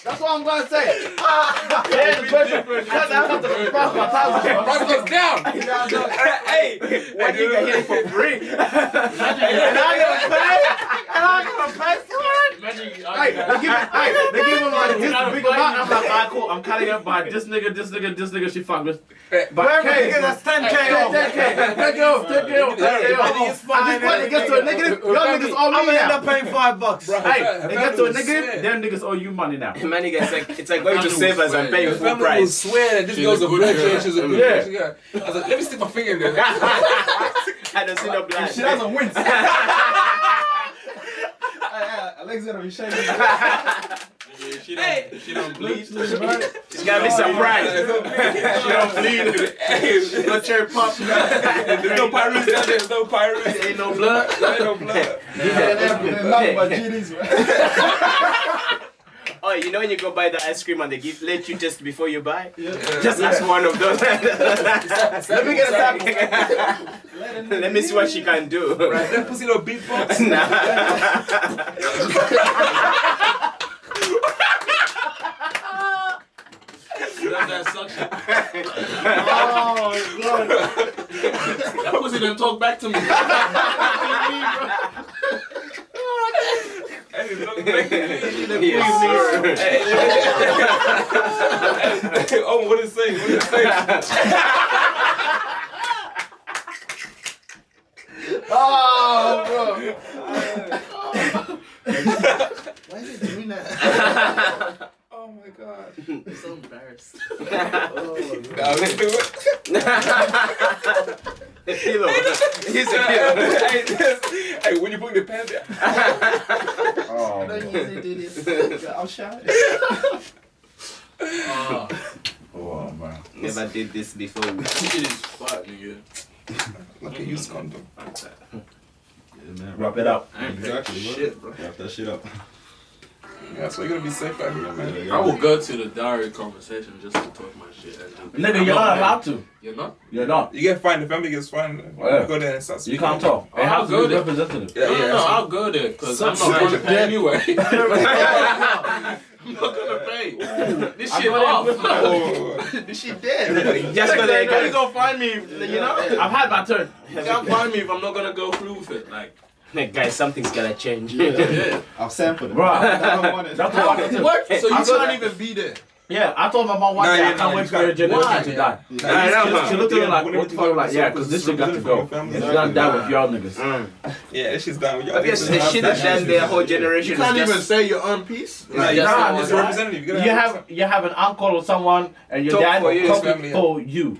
That's what I'm gonna say. Yeah, the question. Because I have to cross my thousand.
Price goes down.
Hey, why do you get it for free?
And I gotta pay. And I gotta pay for it. Hey, they give him like this big amount. I'm like, alright, cool. I'm cutting up by this nigga. She fucked with. But K, that's 10K. 10K. 10K. And this point it gets to a negative. Y'all niggas owe me. I'm gonna end up paying $5. Hey, it gets to a negative. Them niggas owe you money now.
Man, it's like going to Savers and paying
The
full
family will
price.
swear that this
She's
girl's
a
a
good
virgin.
girl.
She's a good
Yeah.
girl. I was like, let me stick my finger in there.
I don't see no blood.
She doesn't win. Alex gonna be shaking.
She don't bleed.
She's gonna be surprised.
She don't bleed.
No cherry pop.
There's no pyrus down there. There's no pyrus.
Ain't no blood.
Ain't no blood.
Nothing but GDs, man.
Oh, you know when you go buy the ice cream and they let you test before you buy? Yeah. Just ask one of those. Let me get a sample. Let me see what she can do.
Right, that pussy no beatbox.
That suction.
Oh, God.
That pussy didn't talk back to me.
Oh, what did it say? What did it say?
Oh, bro. Why is it doing that?
Oh my god.
I'm so embarrassed.
Now let's do it.
The pillow. Here's a pillow.
Hey, when you put the pen there.
Oh,
Don't usually do this. I'm shy.
oh man.
Never did this before.
Shit is fat, nigga.
Like a used condom.
Wrap it up.
Exactly,
Shit, bro.
Wrap that shit up.
Yeah, so you're gonna be safe out here, man.
I will go to the dowry conversation just to talk my shit.
Nigga, you're not allowed to.
You're not?
You're not.
You get fined. The family gets fined.
Yeah.
You go there and start
You
speaking.
can't talk. It has to
go
be
there.
representative.
No, I'll go there because I'm not going to pay anyway. I'm not going to pay. wait, this shit off. This shit dead.
Just go there,
You
guys.
gonna find me, you know?
I've had my turn.
You can't find me if I'm not gonna go through with it. Like,
Guys, something's gotta change.
yeah.
I've sent for them.
Bro,
I don't want it.
that's what I
What? So you
I
can't
got-
even be there.
Yeah, I told my mom one day I can't wait for your generation to die. She looked at me like, what the fuck? Like, yeah, because this shit got to go. It's gonna die with y'all niggas.
Yeah, this shit's done with y'all.
I guess the shit that done their whole generation
You can't
is
even
just...
say your own piece.
Nah, you
Nah,
can't. It's a representative.
You have an uncle or someone, and your
Talk
dad
for you,
talking
family, yeah.
for you.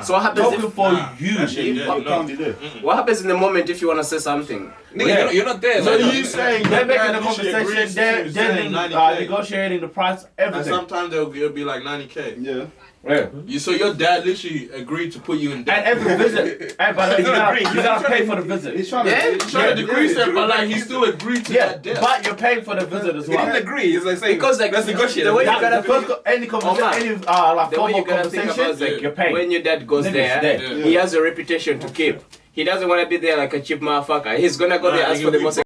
So what happens
Talking
if...
for you.
You can't be there.
What happens in the moment if you want to say something?
Nigga, you're not there.
So
like,
you saying
They're
your
making
dad
the
literally
conversation.
agrees
They're
to saying 90K.
negotiating the price,
And
everything.
sometimes they'll be like 90K.
Yeah.
Yeah.
So your dad literally agreed to put you in
And
debt.
every visit, hey, but you gotta pay for the
He's
visit.
trying to.
Yeah?
He's trying to decrease it, but like he still agreed to
Yeah,
that debt.
but you're paying for the visit as
He didn't
well.
agree. It's like saying,
Because, like,
let's negotiate.
the way you
That,
gotta
the first any conversation,
Omar,
any like
the way
formal
you gotta think
conversation,
about it,
you're paying.
when your dad goes
Niggas
there,
dead.
he has a reputation to keep. He doesn't want to be there like a cheap motherfucker. He's gonna go there ask for the most